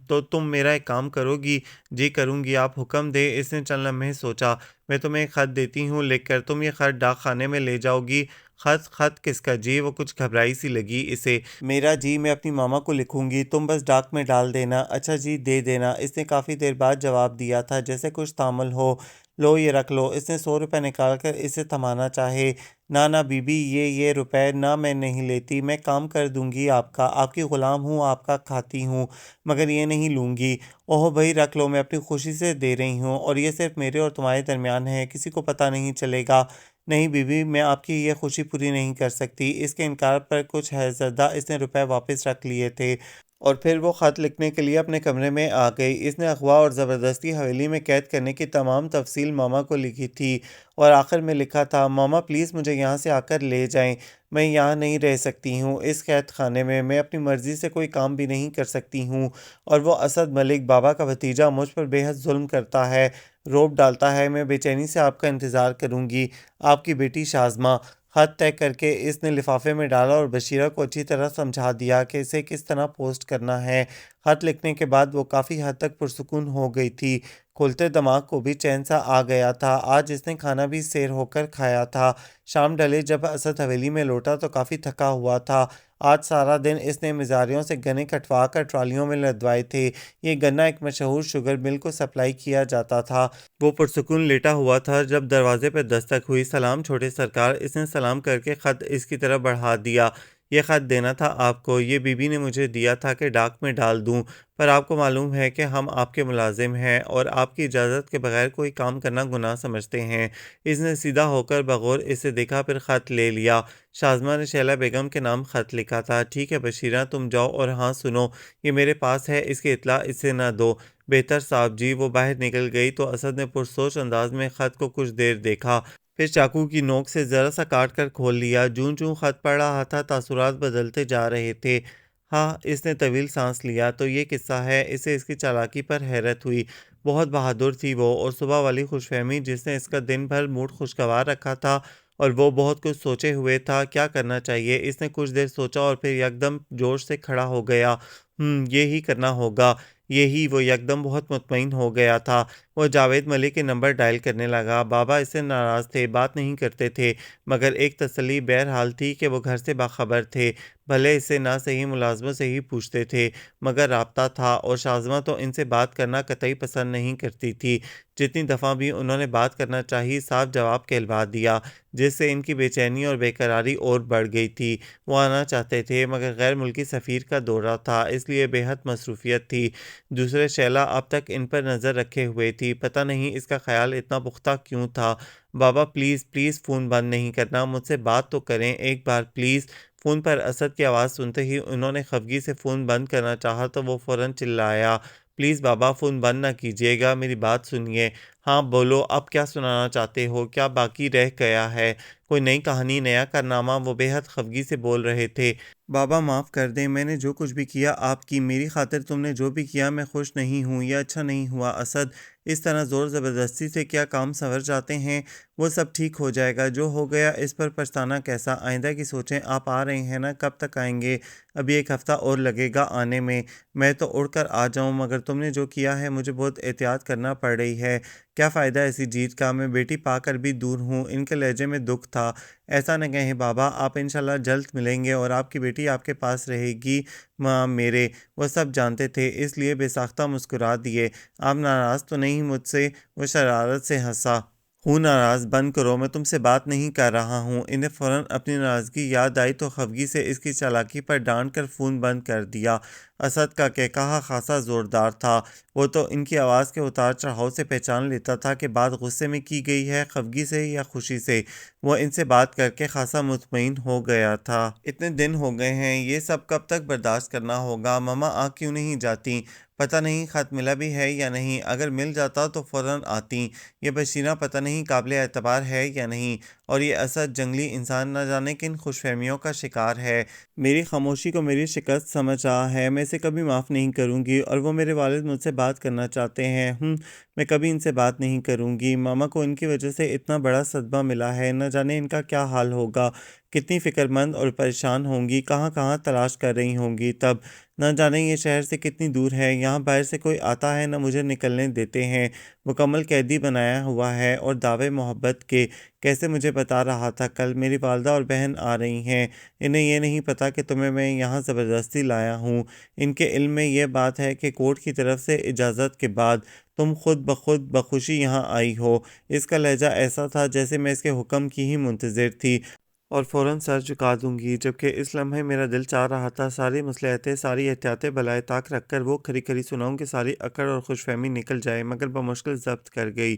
تو تم میرا ایک کام کرو گی؟ جی کروں گی، آپ حکم دیں۔ اس نے چند لمحے سوچا۔ میں تمہیں ایک خط دیتی ہوں، لکھ کر تم یہ خط ڈاک خانے میں لے جاؤ گی۔ خط کس کا جی؟ وہ کچھ گھبرائی سی لگی اسے۔ میرا جی، میں اپنی ماما کو لکھوں گی، تم بس ڈاک میں ڈال دینا۔ اچھا جی، دے دینا۔ اس نے کافی دیر بعد جواب دیا تھا، جیسے کچھ تامل ہو۔ لو یہ رکھ لو۔ اس نے 100 روپے نکال کر اسے تھمانا چاہے۔ نہ بی بی، یہ روپے نہ، میں نہیں لیتی، میں کام کر دوں گی آپ کا، آپ کی غلام ہوں، آپ کا کھاتی ہوں، مگر یہ نہیں لوں گی۔ اوہ بھائی رکھ لو، میں اپنی خوشی سے دے رہی ہوں، اور یہ صرف میرے اور تمہارے درمیان ہے، کسی کو پتہ نہیں چلے گا۔ نہیں بی بی، میں آپ کی یہ خوشی پوری نہیں کر سکتی۔ اس کے انکار پر کچھ زدہ اس نے روپے واپس رکھ لیے تھے، اور پھر وہ خط لکھنے کے لیے اپنے کمرے میں آ گئی۔ اس نے اغوا اور زبردستی حویلی میں قید کرنے کی تمام تفصیل ماما کو لکھی تھی، اور آخر میں لکھا تھا، ماما پلیز مجھے یہاں سے آ کر لے جائیں، میں یہاں نہیں رہ سکتی ہوں اس قید خانے میں اپنی مرضی سے کوئی کام بھی نہیں کر سکتی ہوں، اور وہ اسد ملک بابا کا بھتیجا مجھ پر بے حد ظلم کرتا ہے، روب ڈالتا ہے۔ میں بے چینی سے آپ کا انتظار کروں گی، آپ کی بیٹی شازمہ۔ خط طے کر کے اس نے لفافے میں ڈالا اور بشیرہ کو اچھی طرح سمجھا دیا کہ اسے کس طرح پوسٹ کرنا ہے۔ خط لکھنے کے بعد وہ کافی حد تک پرسکون ہو گئی تھی، کھلتے دماغ کو بھی چین سا آ گیا تھا۔ آج اس نے کھانا بھی سیر ہو کر کھایا تھا۔ شام ڈھلے جب اسد حویلی میں لوٹا تو کافی تھکا ہوا تھا۔ آج سارا دن اس نے مزاریوں سے گنے کٹوا کر ٹرالیوں میں لدوائے تھے۔ یہ گنا ایک مشہور شوگر مل کو سپلائی کیا جاتا تھا۔ وہ پرسکون لیٹا ہوا تھا جب دروازے پر دستک ہوئی۔ سلام چھوٹے سرکار۔ اس نے سلام کر کے خط اس کی طرف بڑھا دیا۔ یہ خط دینا تھا آپ کو، یہ بی بی نے مجھے دیا تھا کہ ڈاک میں ڈال دوں، پر آپ کو معلوم ہے کہ ہم آپ کے ملازم ہیں اور آپ کی اجازت کے بغیر کوئی کام کرنا گناہ سمجھتے ہیں۔ اس نے سیدھا ہو کر بغور اسے دیکھا، پھر خط لے لیا۔ شازمہ نے شیلا بیگم کے نام خط لکھا تھا۔ ٹھیک ہے بشیرہ، تم جاؤ، اور ہاں سنو، یہ میرے پاس ہے، اس کی اطلاع اسے نہ دو۔ بہتر صاحب جی۔ وہ باہر نکل گئی تو اسد نے پرسوچ انداز میں خط کو کچھ دیر دیکھا، پھر چاقو کی نوک سے ذرا سا کاٹ کر کھول لیا۔ جوں خط پڑھ رہا تھا تاثرات بدلتے جا رہے تھے۔ ہاں، اس نے طویل سانس لیا۔ تو یہ قصہ ہے؟ اسے اس کی چالاکی پر حیرت ہوئی۔ بہت بہادر تھی وہ، اور صبح والی خوش فہمی جس نے اس کا دن بھر موڈ خوشگوار رکھا تھا، اور وہ بہت کچھ سوچے ہوئے تھا کیا کرنا چاہیے۔ اس نے کچھ دیر سوچا اور پھر یکدم جوش سے کھڑا ہو گیا۔ یہی کرنا ہوگا، یہی۔ وہ یکدم بہت مطمئن ہو گیا تھا۔ وہ جاوید ملک کے نمبر ڈائل کرنے لگا۔ بابا اس سے ناراض تھے، بات نہیں کرتے تھے، مگر ایک تسلی بہرحال تھی کہ وہ گھر سے باخبر تھے، بھلے اس سے نہ صحیح ملازموں سے ہی پوچھتے تھے، مگر رابطہ تھا، اور شازمہ تو ان سے بات کرنا قطعی پسند نہیں کرتی تھی۔ جتنی دفعہ بھی انہوں نے بات کرنا چاہی، صاف جواب کہلوا دیا، جس سے ان کی بے چینی اور بے قراری اور بڑھ گئی تھی۔ وہ آنا چاہتے تھے، مگر غیر ملکی سفیر کا دورہ تھا، اس لیے بے حد مصروفیت تھی۔ دوسرے شیلا اب تک ان پر نظر رکھے ہوئے تھی، پتہ نہیں اس کا خیال اتنا پختہ کیوں تھا۔ بابا پلیز فون بند نہیں کرنا، مجھ سے بات تو کریں ایک بار پلیز۔ فون پر اسد کی آواز سنتے ہی انہوں نے خفگی سے فون بند کرنا چاہا تو وہ فوراً چلایا، پلیز بابا فون بند نہ کیجیے گا، میری بات سنیے۔ ہاں بولو، اب کیا سنانا چاہتے ہو؟ کیا باقی رہ گیا ہے؟ کوئی نئی کہانی، نیا کارنامہ؟ وہ بے حد خفگی سے بول رہے تھے۔ بابا معاف کر دیں، میں نے جو کچھ بھی کیا آپ کی میری خاطر تم نے جو بھی کیا میں خوش نہیں ہوں، یہ اچھا نہیں ہوا اسد۔ اس طرح زور زبردستی سے کیا کام سنور جاتے ہیں؟ وہ سب ٹھیک ہو جائے گا، جو ہو گیا اس پر پچھتانا کیسا؟ آئندہ کی سوچیں، آپ آ رہے ہیں نا؟ کب تک آئیں گے؟ ابھی ایک ہفتہ اور لگے گا آنے میں۔ میں تو اڑ کر آ جاؤں، مگر تم نے جو کیا ہے مجھے بہت احتیاط کرنا پڑ رہی ہے۔ کیا فائدہ ایسی جیت کا؟ میں بیٹی پا کر بھی دور ہوں۔ ان کے لہجے میں دکھ تھا۔ ایسا نہ کہیں بابا، آپ انشاءاللہ جلد ملیں گے اور آپ کی بیٹی آپ کے پاس رہے گی ماں میرے۔ وہ سب جانتے تھے، اس لیے بے ساختہ مسکرا دیے۔ آپ ناراض تو نہیں مجھ سے؟ وہ شرارت سے ہنسا۔ ہوں ناراض، بند کرو، میں تم سے بات نہیں کر رہا ہوں۔ انہیں فوراً اپنی ناراضگی یاد آئی تو خفگی سے اس کی چالاکی پر ڈانٹ کر فون بند کر دیا۔ اسد کا قہقہہ خاصا زوردار تھا۔ وہ تو ان کی آواز کے اتار چڑھاؤ سے پہچان لیتا تھا کہ بات غصے میں کی گئی ہے، خفگی سے یا خوشی سے۔ وہ ان سے بات کر کے خاصا مطمئن ہو گیا تھا۔ اتنے دن ہو گئے ہیں، یہ سب کب تک برداشت کرنا ہوگا؟ ماما آ کیوں نہیں جاتی؟ پتہ نہیں خط ملا بھی ہے یا نہیں، اگر مل جاتا تو فوراً آتیں۔ یہ بشیرہ پتہ نہیں قابل اعتبار ہے یا نہیں، اور یہ اسد جنگلی انسان نہ جانے کن خوش فہمیوں کا شکار ہے۔ میری خاموشی کو میری شکست سمجھ رہا ہے، میں اسے کبھی معاف نہیں کروں گی، اور وہ میرے والد مجھ سے بات کرنا چاہتے ہیں، میں کبھی ان سے بات نہیں کروں گی۔ ماما کو ان کی وجہ سے اتنا بڑا صدمہ ملا ہے، نہ جانے ان کا کیا حال ہوگا، کتنی فکر مند اور پریشان ہوں گی، کہاں کہاں تلاش کر رہی ہوں گی تب۔ نہ جانے یہ شہر سے کتنی دور ہے، یہاں باہر سے کوئی آتا ہے نہ مجھے نکلنے دیتے ہیں، مکمل قیدی بنایا ہوا ہے، اور دعوے محبت کے۔ کیسے مجھے بتا رہا تھا کل میری والدہ اور بہن آ رہی ہیں، انہیں یہ نہیں پتا کہ تمہیں میں یہاں زبردستی لایا ہوں۔ ان کے علم میں یہ بات ہے کہ کورٹ کی طرف سے اجازت کے بعد تم خود بخود بخوشی یہاں آئی ہو۔ اس کا لہجہ ایسا تھا جیسے میں اس کے حکم کی ہی منتظر تھی، اور فوراً سر جھکا دوں گی، جبکہ اس لمحے میرا دل چاہ رہا تھا ساری مصلحتیں، ساری احتیاطیں بالائے طاق رکھ کر وہ کھری کھری سناؤں کہ ساری اکڑ اور خوش فہمی نکل جائے، مگر بمشکل ضبط کر گئی۔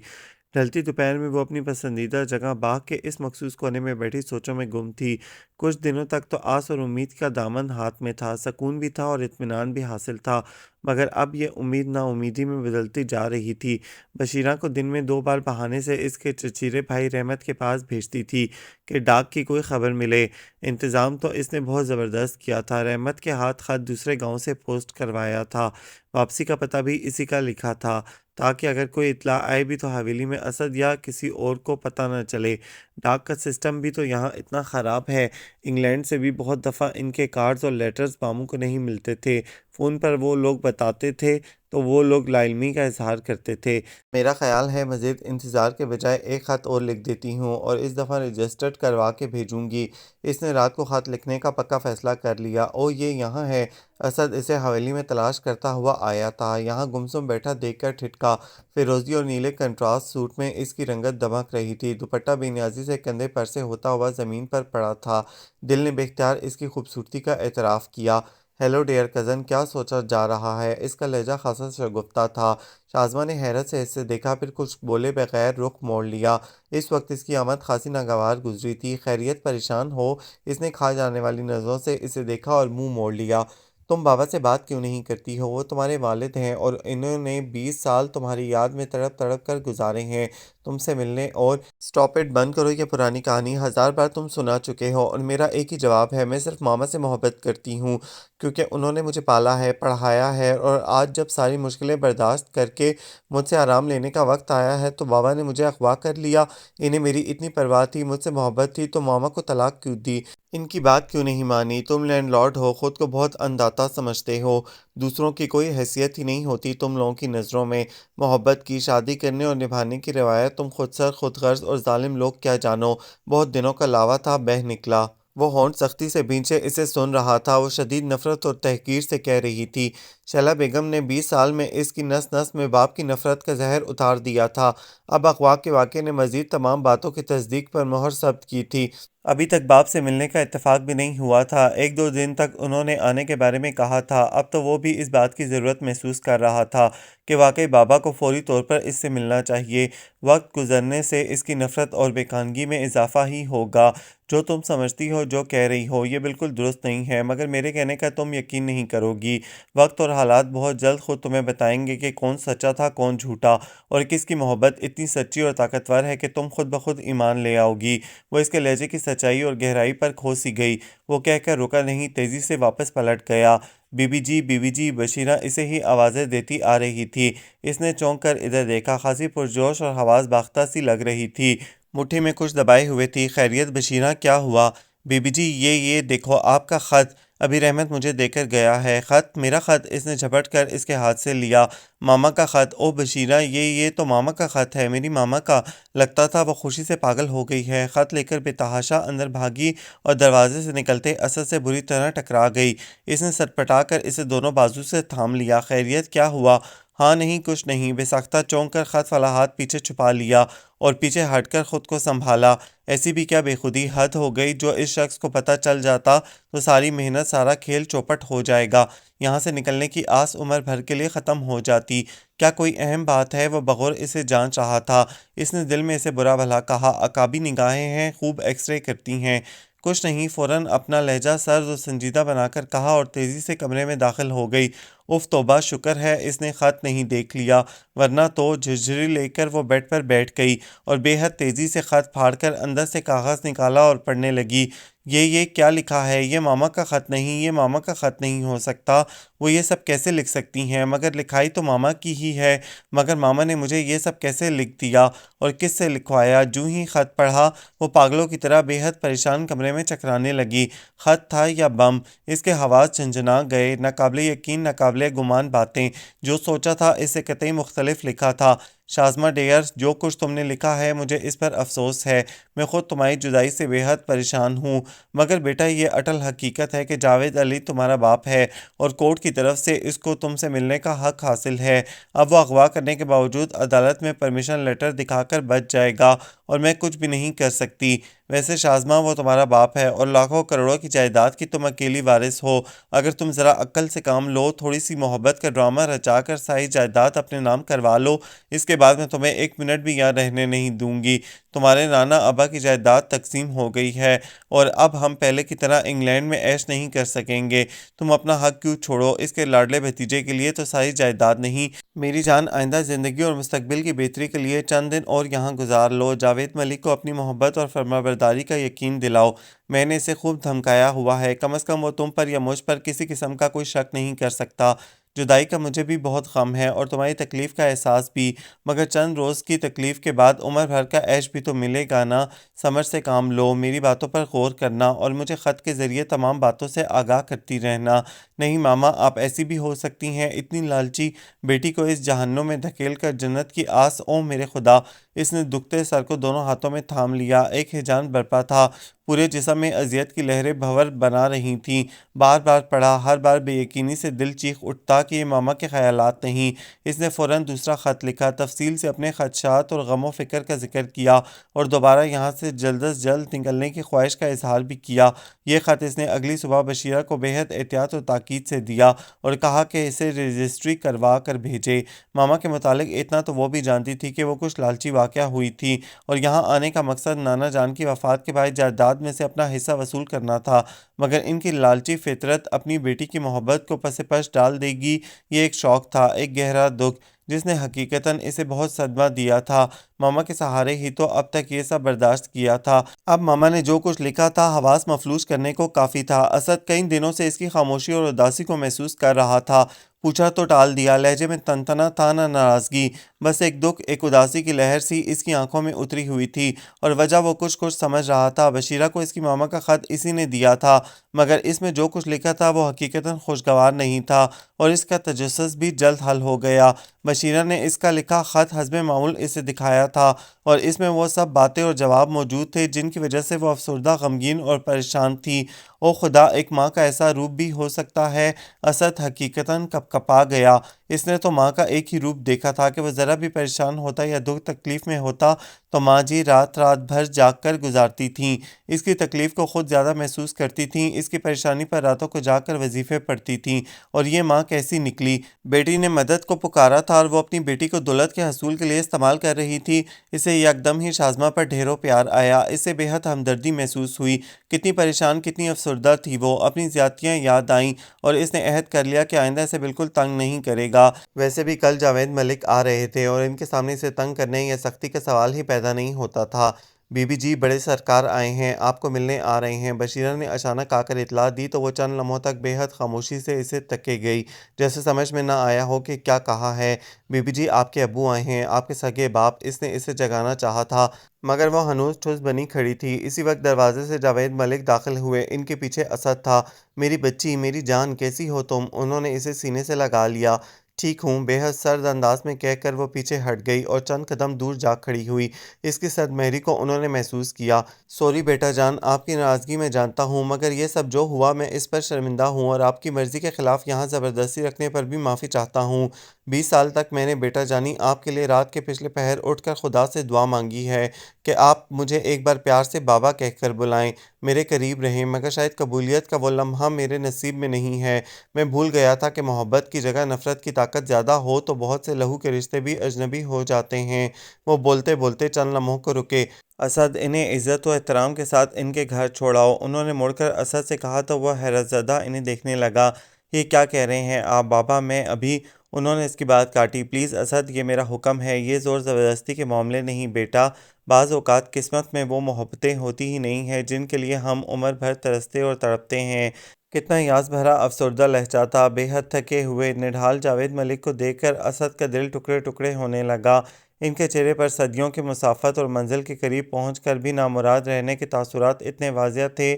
ڈھلتی دوپہر میں وہ اپنی پسندیدہ جگہ باغ کے اس مخصوص کونے میں بیٹھی سوچوں میں گم تھی۔ کچھ دنوں تک تو آس اور امید کا دامن ہاتھ میں تھا، سکون بھی تھا اور اطمینان بھی حاصل تھا، مگر اب یہ امید نا امیدی میں بدلتی جا رہی تھی۔ بشیرہ کو دن میں 2 بار بہانے سے اس کے چچیرے بھائی رحمت کے پاس بھیجتی تھی کہ ڈاک کی کوئی خبر ملے۔ انتظام تو اس نے بہت زبردست کیا تھا، رحمت کے ہاتھ خط دوسرے گاؤں سے پوسٹ کروایا تھا، واپسی کا پتہ بھی اسی کا لکھا تھا، تاکہ اگر کوئی اطلاع آئے بھی تو حویلی میں اسد یا کسی اور کو پتہ نہ چلے۔ ڈاک کا سسٹم بھی تو یہاں اتنا خراب ہے، انگلینڈ سے بھی بہت دفعہ ان کے کارڈز اور لیٹرز ماموں کو نہیں ملتے تھے، فون پر وہ لوگ بتاتے تھے تو وہ لوگ لا علمی کا اظہار کرتے تھے۔ میرا خیال ہے مزید انتظار کے بجائے ایک خط اور لکھ دیتی ہوں، اور اس دفعہ رجسٹرڈ کروا کے بھیجوں گی۔ اس نے رات کو خط لکھنے کا پکا فیصلہ کر لیا۔ او یہ یہاں ہے۔ اسد اسے حویلی میں تلاش کرتا ہوا آیا تھا، یہاں گمسم بیٹھا دیکھ کر ٹھٹکا۔ فیروزی اور نیلے کنٹراسٹ سوٹ میں اس کی رنگت دمک رہی تھی، دوپٹہ بے نیازی سے کندھے پر سے ہوتا ہوا زمین پر پڑا تھا۔ دل نے بے اختیار اس کی خوبصورتی کا اعتراف کیا۔ ہیلو ڈیئر کزن، کیا سوچا جا رہا ہے؟ اس کا لہجہ خاصا شگفتہ تھا۔ شازمہ نے حیرت سے اسے دیکھا، پھر کچھ بولے بغیر رخ موڑ لیا۔ اس وقت اس کی آمد خاصی ناگوار گزری تھی۔ خیریت؟ پریشان ہو؟ اس نے کھا جانے والی نظروں سے اسے دیکھا اور منہ موڑ لیا۔ تم بابا سے بات کیوں نہیں کرتی ہو؟ وہ تمہارے والد ہیں، اور انہوں نے 20 سال تمہاری یاد میں تڑپ تڑپ کر گزارے ہیں، تم سے ملنے اور… سٹاپ اٹ، بند کرو یہ پرانی کہانی، 1000 بار تم سنا چکے ہو، اور میرا ایک ہی جواب ہے، میں صرف ماما سے محبت کرتی ہوں، کیونکہ انہوں نے مجھے پالا ہے، پڑھایا ہے، اور آج جب ساری مشکلیں برداشت کر کے مجھ سے آرام لینے کا وقت آیا ہے تو بابا نے مجھے اغوا کر لیا۔ انہیں میری اتنی پرواہ تھی، مجھ سے محبت تھی، تو ماما کو طلاق کیوں دی؟ ان کی بات کیوں نہیں مانی؟ تم لینڈ لارڈ ہو، خود کو بہت انداتا سمجھتے ہو، دوسروں کی کوئی حیثیت ہی نہیں ہوتی تم لوگوں کی نظروں میں۔ محبت کی، شادی کرنے اور نبھانے کی روایت تم خود سر خود غرض اور ظالم لوگ کیا جانو۔ بہت دنوں کا لاوا تھا، بہہ نکلا۔ وہ ہونٹ سختی سے بھینچے اسے سن رہا تھا، وہ شدید نفرت اور تحقیر سے کہہ رہی تھی۔ شیلا بیگم نے 20 سال میں اس کی نس نس میں باپ کی نفرت کا زہر اتار دیا تھا، اب اغوا کے واقعے نے مزید تمام باتوں کی تصدیق پر مہر ثبت کی تھی۔ ابھی تک باپ سے ملنے کا اتفاق بھی نہیں ہوا تھا، 1-2 دن تک انہوں نے آنے کے بارے میں کہا تھا، اب تو وہ بھی اس بات کی ضرورت محسوس کر رہا تھا کہ واقعی بابا کو فوری طور پر اس سے ملنا چاہیے۔ وقت گزرنے سے اس کی نفرت اور بیگانگی میں اضافہ ہی ہوگا۔ جو تم سمجھتی ہو، جو کہہ رہی ہو، یہ بالکل درست نہیں ہے، مگر میرے کہنے کا تم یقین نہیں کرو گی۔ وقت اور حالات بہت جلد خود تمہیں بتائیں گے کہ کون سچا تھا، کون جھوٹا، اور کس کی محبت اتنی اتنی سچی اور طاقتور ہے کہ تم خود بخود ایمان لے آؤ گی۔ وہ اس کے لہجے کی سچائی اور گہرائی پر کھو سی گئی۔ وہ کہہ کر رکا نہیں، تیزی سے واپس پلٹ گیا۔ بی بی جی، بشیرہ اسے ہی آوازیں دیتی آ رہی تھی۔ اس نے چونک کر ادھر دیکھا، خاصی پرجوش اور حواس باختہ سی لگ رہی تھی۔ مٹھی میں کچھ دبائے ہوئے تھی۔ خیریت بشیرہ، کیا ہوا؟ بی بی جی، یہ دیکھو آپ کا خط، ابھی رحمت مجھے دے کر گیا ہے۔ خط؟ میرا خط؟ اس نے جھپٹ کر اس کے ہاتھ سے لیا۔ ماما کا خط؟ او بشیرہ، یہ تو ماما کا خط ہے، میری ماما کا۔ لگتا تھا وہ خوشی سے پاگل ہو گئی ہے۔ خط لے کر بے تحاشا اندر بھاگی اور دروازے سے نکلتے اسد سے بری طرح ٹکرا گئی۔ اس نے سٹپٹا کر اسے دونوں بازو سے تھام لیا۔ خیریت، کیا ہوا؟ ہاں نہیں، کچھ نہیں۔ بے ساختہ چونک کر خط والا ہاتھ پیچھے چھپا لیا اور پیچھے ہٹ کر خود کو سنبھالا۔ ایسی بھی کیا بے خودی، حد ہو گئی۔ جو اس شخص کو پتہ چل جاتا تو ساری محنت، سارا کھیل چوپٹ ہو جائے گا۔ یہاں سے نکلنے کی آس عمر بھر کے لیے ختم ہو جاتی۔ کیا کوئی اہم بات ہے؟ وہ بغور اسے جانچ رہا تھا۔ اس نے دل میں اسے برا بھلا کہا، عقابی نگاہیں ہیں، خوب ایکس رے کرتی ہیں۔ کچھ نہیں، فوراً اپنا لہجہ سرد و سنجیدہ بنا کر کہا اور تیزی سے کمرے میں داخل ہو گئی۔ اف توبہ، شکر ہے اس نے خط نہیں دیکھ لیا، ورنہ تو جھرجھری لے کر وہ بیڈ پر بیٹھ گئی اور بے حد تیزی سے خط پھاڑ کر اندر سے کاغذ نکالا اور پڑھنے لگی۔ یہ کیا لکھا ہے؟ یہ ماما کا خط نہیں، یہ ماما کا خط نہیں ہو سکتا۔ وہ یہ سب کیسے لکھ سکتی ہیں؟ مگر لکھائی تو ماما کی ہی ہے۔ مگر ماما نے مجھے یہ سب کیسے لکھ دیا اور کس سے لکھوایا؟ جوں ہی خط پڑھا وہ پاگلوں کی طرح بے حد پریشان کمرے میں چکرانے لگی۔ خط تھا یا بم؟ اس کے حواس جھنجھنا گئے۔ ناقابل یقین، ناقابل گمان باتیں۔ جو سوچا تھا اس سے قطعی مختلف لکھا تھا۔ شازمہ ڈیئر، جو کچھ تم نے لکھا ہے مجھے اس پر افسوس ہے۔ میں خود تمہاری جدائی سے بے حد پریشان ہوں۔ مگر بیٹا، یہ اٹل حقیقت ہے کہ جاوید علی تمہارا باپ ہے اور کورٹ کی طرف سے اس کو تم سے ملنے کا حق حاصل ہے۔ اب وہ اغوا کرنے کے باوجود عدالت میں پرمیشن لیٹر دکھا کر بچ جائے گا اور میں کچھ بھی نہیں کر سکتی۔ ویسے شازمہ، وہ تمہارا باپ ہے اور لاکھوں کروڑوں کی جائیداد کی تم اکیلی وارث ہو۔ اگر تم ذرا عقل سے کام لو، تھوڑی سی محبت کا ڈرامہ رچا کر ساری جائیداد اپنے نام کروا لو، اس کے بعد میں تمہیں ایک منٹ بھی یہاں رہنے نہیں دوں گی۔ تمہارے نانا ابا کی جائیداد تقسیم ہو گئی ہے اور اب ہم پہلے کی طرح انگلینڈ میں عیش نہیں کر سکیں گے۔ تم اپنا حق کیوں چھوڑو؟ اس کے لاڈلے بھتیجے کے لیے تو ساری جائیداد نہیں، میری جان، آئندہ زندگی اور مستقبل کی بہتری کے لیے چند دن اور یہاں گزار لو۔ جاوید ملک کو اپنی محبت اور فرمانبرداری کا یقین دلاؤ۔ میں نے اسے خوب دھمکایا ہوا ہے، کم از کم وہ تم پر یا مجھ پر کسی قسم کا کوئی شک نہیں کر سکتا۔ جدائی کا مجھے بھی بہت غم ہے اور تمہاری تکلیف کا احساس بھی، مگر چند روز کی تکلیف کے بعد عمر بھر کا عیش بھی تو ملے گا نا۔ سمجھ سے کام لو، میری باتوں پر غور کرنا اور مجھے خط کے ذریعے تمام باتوں سے آگاہ کرتی رہنا۔ نہیں ماما، آپ ایسی بھی ہو سکتی ہیں، اتنی لالچی بیٹی کو اس جہنم میں دھکیل کر جنت کی آس، او میرے خدا۔ اس نے دکھتے سر کو دونوں ہاتھوں میں تھام لیا۔ ایک ہیجان برپا تھا، پورے جسم میں اذیت کی لہریں بھنور بنا رہی تھیں۔ بار بار پڑھا، ہر بار بے یقینی سے دل چیخ اٹھتا کہ یہ ماما کے خیالات نہیں۔ اس نے فوراً دوسرا خط لکھا، تفصیل سے اپنے خدشات اور غم و فکر کا ذکر کیا اور دوبارہ یہاں سے جلد از جلد نکلنے کی خواہش کا اظہار بھی کیا۔ یہ خط اس نے اگلی صبح بشیرہ کو بے حد احتیاط اور تاکید سے دیا اور کہا کہ اسے رجسٹری کروا کر بھیجے۔ ماما کے متعلق اتنا تو وہ بھی جانتی تھی کہ وہ کچھ لالچی واقعہ ہوئی تھی اور یہاں آنے کا مقصد نانا جان کی وفات کے بعد جائیداد میں سے اپنا حصہ وصول کرنا تھا، مگر ان کی لالچی فطرت اپنی بیٹی کی محبت کو پس پش ڈال دے گی، یہ ایک شوق تھا، ایک گہرا دکھ جس نے حقیقتاً اسے بہت صدمہ دیا تھا۔ ماما کے سہارے ہی تو اب تک یہ سب برداشت کیا تھا، اب ماما نے جو کچھ لکھا تھا حواس مفلوج کرنے کو کافی تھا۔ اسد کئی دنوں سے اس کی خاموشی اور اداسی کو محسوس کر رہا تھا، پوچھا تو ٹال دیا، لہجے میں تنتنا تھا نہ ناراضگی، بس ایک دکھ، ایک اداسی کی لہر سی اس کی آنکھوں میں اتری ہوئی تھی اور وجہ وہ کچھ سمجھ رہا تھا۔ بشیرہ کو اس کی ماما کا خط اسی نے دیا تھا، مگر اس میں جو کچھ لکھا تھا وہ حقیقتاً خوشگوار نہیں تھا اور اس کا تجسس بھی جلد حل ہو گیا۔ بشیرہ نے اس کا لکھا خط حسب معمول اسے دکھایا تھا اور اس میں وہ سب باتیں اور جواب موجود تھے جن کی وجہ سے وہ افسردہ، غمگین اور پریشان تھی۔ او خدا، ایک ماں کا ایسا روپ بھی ہو سکتا ہے؟ اسد حقیقتاً کپکپا گیا۔ اس نے تو ماں کا ایک ہی روپ دیکھا تھا کہ وہ ذرا بھی پریشان ہوتا یا دکھ تکلیف میں ہوتا تو ماں جی رات رات بھر جاگ کر گزارتی تھیں، اس کی تکلیف کو خود زیادہ محسوس کرتی تھیں، اس کی پریشانی پر راتوں کو جاگ کر وظیفے پڑھتی تھیں۔ اور یہ ماں کیسی نکلی؟ بیٹی نے مدد کو پکارا تھا اور وہ اپنی بیٹی کو دولت کے حصول کے لیے استعمال کر رہی تھی۔ اسے یکدم ہی شازمہ پر ڈھیروں پیار آیا، اس سے بے حد ہمدردی محسوس ہوئی۔ کتنی پریشان، کتنی افسردہ تھی وہ، اپنی زیادتیاں یاد آئیں اور اس نے عہد کر لیا کہ آئندہ اسے بالکل تنگ نہیں کرے گا۔ ویسے بھی کل جاوید ملک آ رہے تھے اور ان کے سامنے اسے تنگ کرنے یا سختی کا سوال ہی پیدا نہیں ہوتا تھا۔ بی بی جی بڑے سرکار آئے ہیں، آپ کو ملنے آ رہے ہیں۔ بشیرہ نے اچانک آ کر اطلاع دی تو وہ چند لمحوں تک بے حد خاموشی سے اسے تکے گئی، جیسے سمجھ میں نہ آیا ہو کہ کیا کہا ہے۔ بی بی جی آپ کے ابو آئے ہیں، آپ کے سگے باپ۔ اس نے اسے جگانا چاہا تھا مگر وہ ہنوز ٹھوس بنی کھڑی تھی۔ اسی وقت دروازے سے جاوید ملک داخل ہوئے، ان کے پیچھے اسد تھا۔ میری بچی، میری جان، کیسی ہو تم؟ انہوں نے اسے سینے سے لگا لیا۔ ٹھیک ہوں، بے حد سرد انداز میں کہہ کر وہ پیچھے ہٹ گئی اور چند قدم دور جا کھڑی ہوئی۔ اس کی سرد مہری کو انہوں نے محسوس کیا۔ سوری بیٹا جان، آپ کی ناراضگی میں جانتا ہوں، مگر یہ سب جو ہوا میں اس پر شرمندہ ہوں اور آپ کی مرضی کے خلاف یہاں زبردستی رکھنے پر بھی معافی چاہتا ہوں۔ 20 سال تک میں نے بیٹا جانی آپ کے لیے رات کے پچھلے پہر اٹھ کر خدا سے دعا مانگی ہے کہ آپ مجھے ایک بار پیار سے بابا کہہ کر بلائیں، میرے قریب رہیں، مگر شاید قبولیت کا وہ لمحہ میرے نصیب میں نہیں ہے۔ میں بھول گیا تھا کہ محبت کی جگہ نفرت کی طاقت زیادہ ہو تو بہت سے لہو کے رشتے بھی اجنبی ہو جاتے ہیں۔ وہ بولتے بولتے چند لمحوں کو رکے۔ اسد، انہیں عزت و احترام کے ساتھ ان کے گھر چھوڑاؤ۔ انہوں نے مڑ کر اسد سے کہا تو وہ حیرت زدہ انہیں دیکھنے لگا۔ یہ کیا کہہ رہے ہیں آپ بابا؟ میں ابھی… انہوں نے اس کی بات کاٹی۔ پلیز اسد، یہ میرا حکم ہے، یہ زور زبردستی کے معاملے نہیں بیٹا۔ بعض اوقات قسمت میں وہ محبتیں ہوتی ہی نہیں ہیں جن کے لیے ہم عمر بھر ترستے اور تڑپتے ہیں۔ کتنا یاس بھرا افسردہ لہجہ تھا۔ بے حد تھکے ہوئے نڈھال جاوید ملک کو دیکھ کر اسد کا دل ٹکڑے ٹکڑے ہونے لگا۔ ان کے چہرے پر صدیوں کی مسافت اور منزل کے قریب پہنچ کر بھی نامراد رہنے کے تاثرات اتنے واضح تھے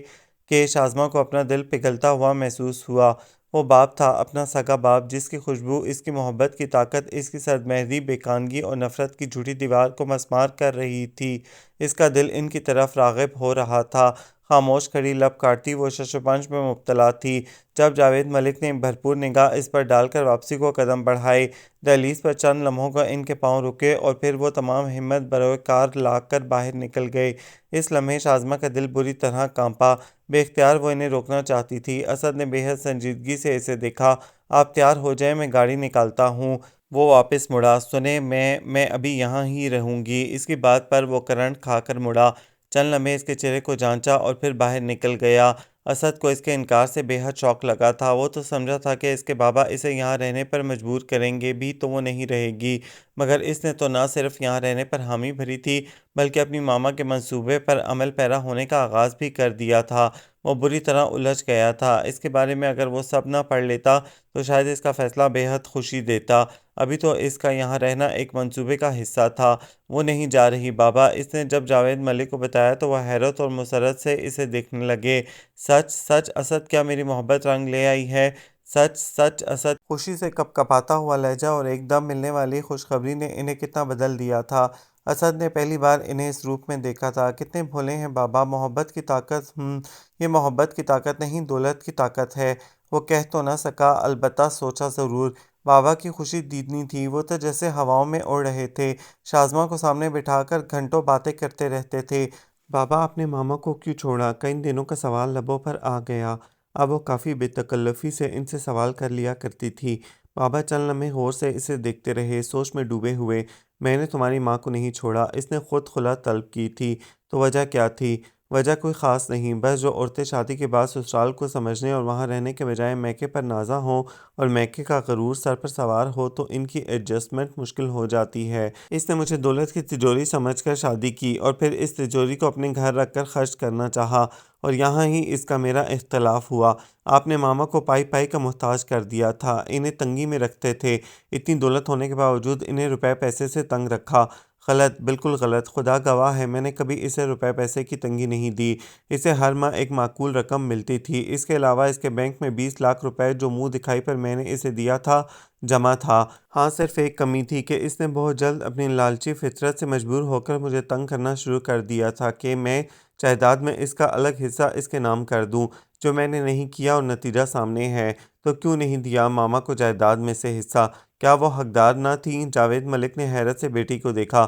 کہ شازمہ کو اپنا دل پگھلتا ہوا محسوس ہوا۔ وہ باپ تھا، اپنا سگا باپ، جس کی خوشبو، اس کی محبت کی طاقت، اس کی سرد مہری بیگانگی اور نفرت کی جھوٹی دیوار کو مسمار کر رہی تھی۔ اس کا دل ان کی طرف راغب ہو رہا تھا۔ خاموش کھڑی، لب کاٹتی، وہ ششپنج میں مبتلا تھی۔ جب جاوید ملک نے بھرپور نگاہ اس پر ڈال کر واپسی کو قدم بڑھائے، دہلیز پر چند لمحوں کو ان کے پاؤں رکے اور پھر وہ تمام ہمت بروئے کار لا کر باہر نکل گئے۔ اس لمحے شازمہ کا دل بری طرح کانپا۔ بے اختیار وہ انہیں روکنا چاہتی تھی۔ اسد نے بے حد سنجیدگی سے اسے دیکھا۔ آپ تیار ہو جائیں، میں گاڑی نکالتا ہوں۔ وہ واپس مڑا۔ سنیں، میں ابھی یہاں ہی رہوں گی۔ اس کی بات پر وہ کرنٹ کھا کر مڑا، چند لمحے اس کے چہرے کو جانچا اور پھر باہر نکل گیا۔ اسد کو اس کے انکار سے بے حد شوق لگا تھا۔ وہ تو سمجھا تھا کہ اس کے بابا اسے یہاں رہنے پر مجبور کریں گے بھی تو وہ نہیں رہے گی، مگر اس نے تو نہ صرف یہاں رہنے پر حامی بھری تھی بلکہ اپنی ماما کے منصوبے پر عمل پیرا ہونے کا آغاز بھی کر دیا تھا۔ وہ بری طرح الجھ گیا تھا۔ اس کے بارے میں اگر وہ سب نہ پڑھ لیتا تو شاید اس کا فیصلہ بے حد خوشی دیتا۔ ابھی تو اس کا یہاں رہنا ایک منصوبے کا حصہ تھا۔ وہ نہیں جا رہی بابا۔ اس نے جب جاوید ملک کو بتایا تو وہ حیرت اور مسرت سے اسے دیکھنے لگے۔ سچ سچ اسد، کیا میری محبت رنگ لے آئی ہے؟ سچ سچ اسد؟ خوشی سے کپ کپاتا ہوا لہجہ اور ایک دم ملنے والی خوشخبری نے انہیں کتنا بدل دیا تھا۔ اسد نے پہلی بار انہیں اس روپ میں دیکھا تھا۔ کتنے بھولے ہیں بابا، محبت کی طاقت یہ محبت کی طاقت نہیں، دولت کی طاقت ہے۔ وہ کہہ تو نہ سکا، البتہ سوچا ضرور۔ بابا کی خوشی دیدنی تھی، وہ تو جیسے ہواؤں میں اڑ رہے تھے، شازمہ کو سامنے بٹھا کر گھنٹوں باتیں کرتے رہتے تھے۔ بابا، آپ نے ماما کو کیوں چھوڑا؟ کئی دنوں کا سوال لبوں پر آ گیا۔ اب وہ کافی بے تکلفی سے ان سے سوال کر لیا کرتی تھی۔ بابا چند لمحے غور سے اسے دیکھتے رہے، سوچ میں ڈوبے ہوئے۔ میں نے تمہاری ماں کو نہیں چھوڑا، اس نے خود خلا طلب کی تھی۔ تو وجہ کیا تھی؟ وجہ کوئی خاص نہیں، بس جو عورتیں شادی کے بعد سسرال کو سمجھنے اور وہاں رہنے کے بجائے میکے پر نازاں ہوں اور میکے کا غرور سر پر سوار ہو تو ان کی ایڈجسٹمنٹ مشکل ہو جاتی ہے۔ اس نے مجھے دولت کی تجوری سمجھ کر شادی کی اور پھر اس تجوری کو اپنے گھر رکھ کر خرچ کرنا چاہا، اور یہاں ہی اس کا میرا اختلاف ہوا۔ آپ نے ماما کو پائی پائی کا محتاج کر دیا تھا، انہیں تنگی میں رکھتے تھے، اتنی دولت ہونے کے باوجود انہیں روپے پیسے سے تنگ رکھا۔ غلط، بالکل غلط، خدا گواہ ہے میں نے کبھی اسے روپے پیسے کی تنگی نہیں دی۔ اسے ہر ماہ ایک معقول رقم ملتی تھی۔ اس کے علاوہ اس کے بینک میں 20 لاکھ روپے جو منہ دکھائی پر میں نے اسے دیا تھا جمع تھا۔ ہاں، صرف ایک کمی تھی کہ اس نے بہت جلد اپنی لالچی فطرت سے مجبور ہو کر مجھے تنگ کرنا شروع کر دیا تھا کہ میں جائیداد میں اس کا الگ حصہ اس کے نام کر دوں، جو میں نے نہیں کیا اور نتیجہ سامنے ہے۔ تو کیوں نہیں دیا ماما کو جائیداد میں سے حصہ؟ کیا وہ حقدار نہ تھیں؟ جاوید ملک نے حیرت سے بیٹی کو دیکھا۔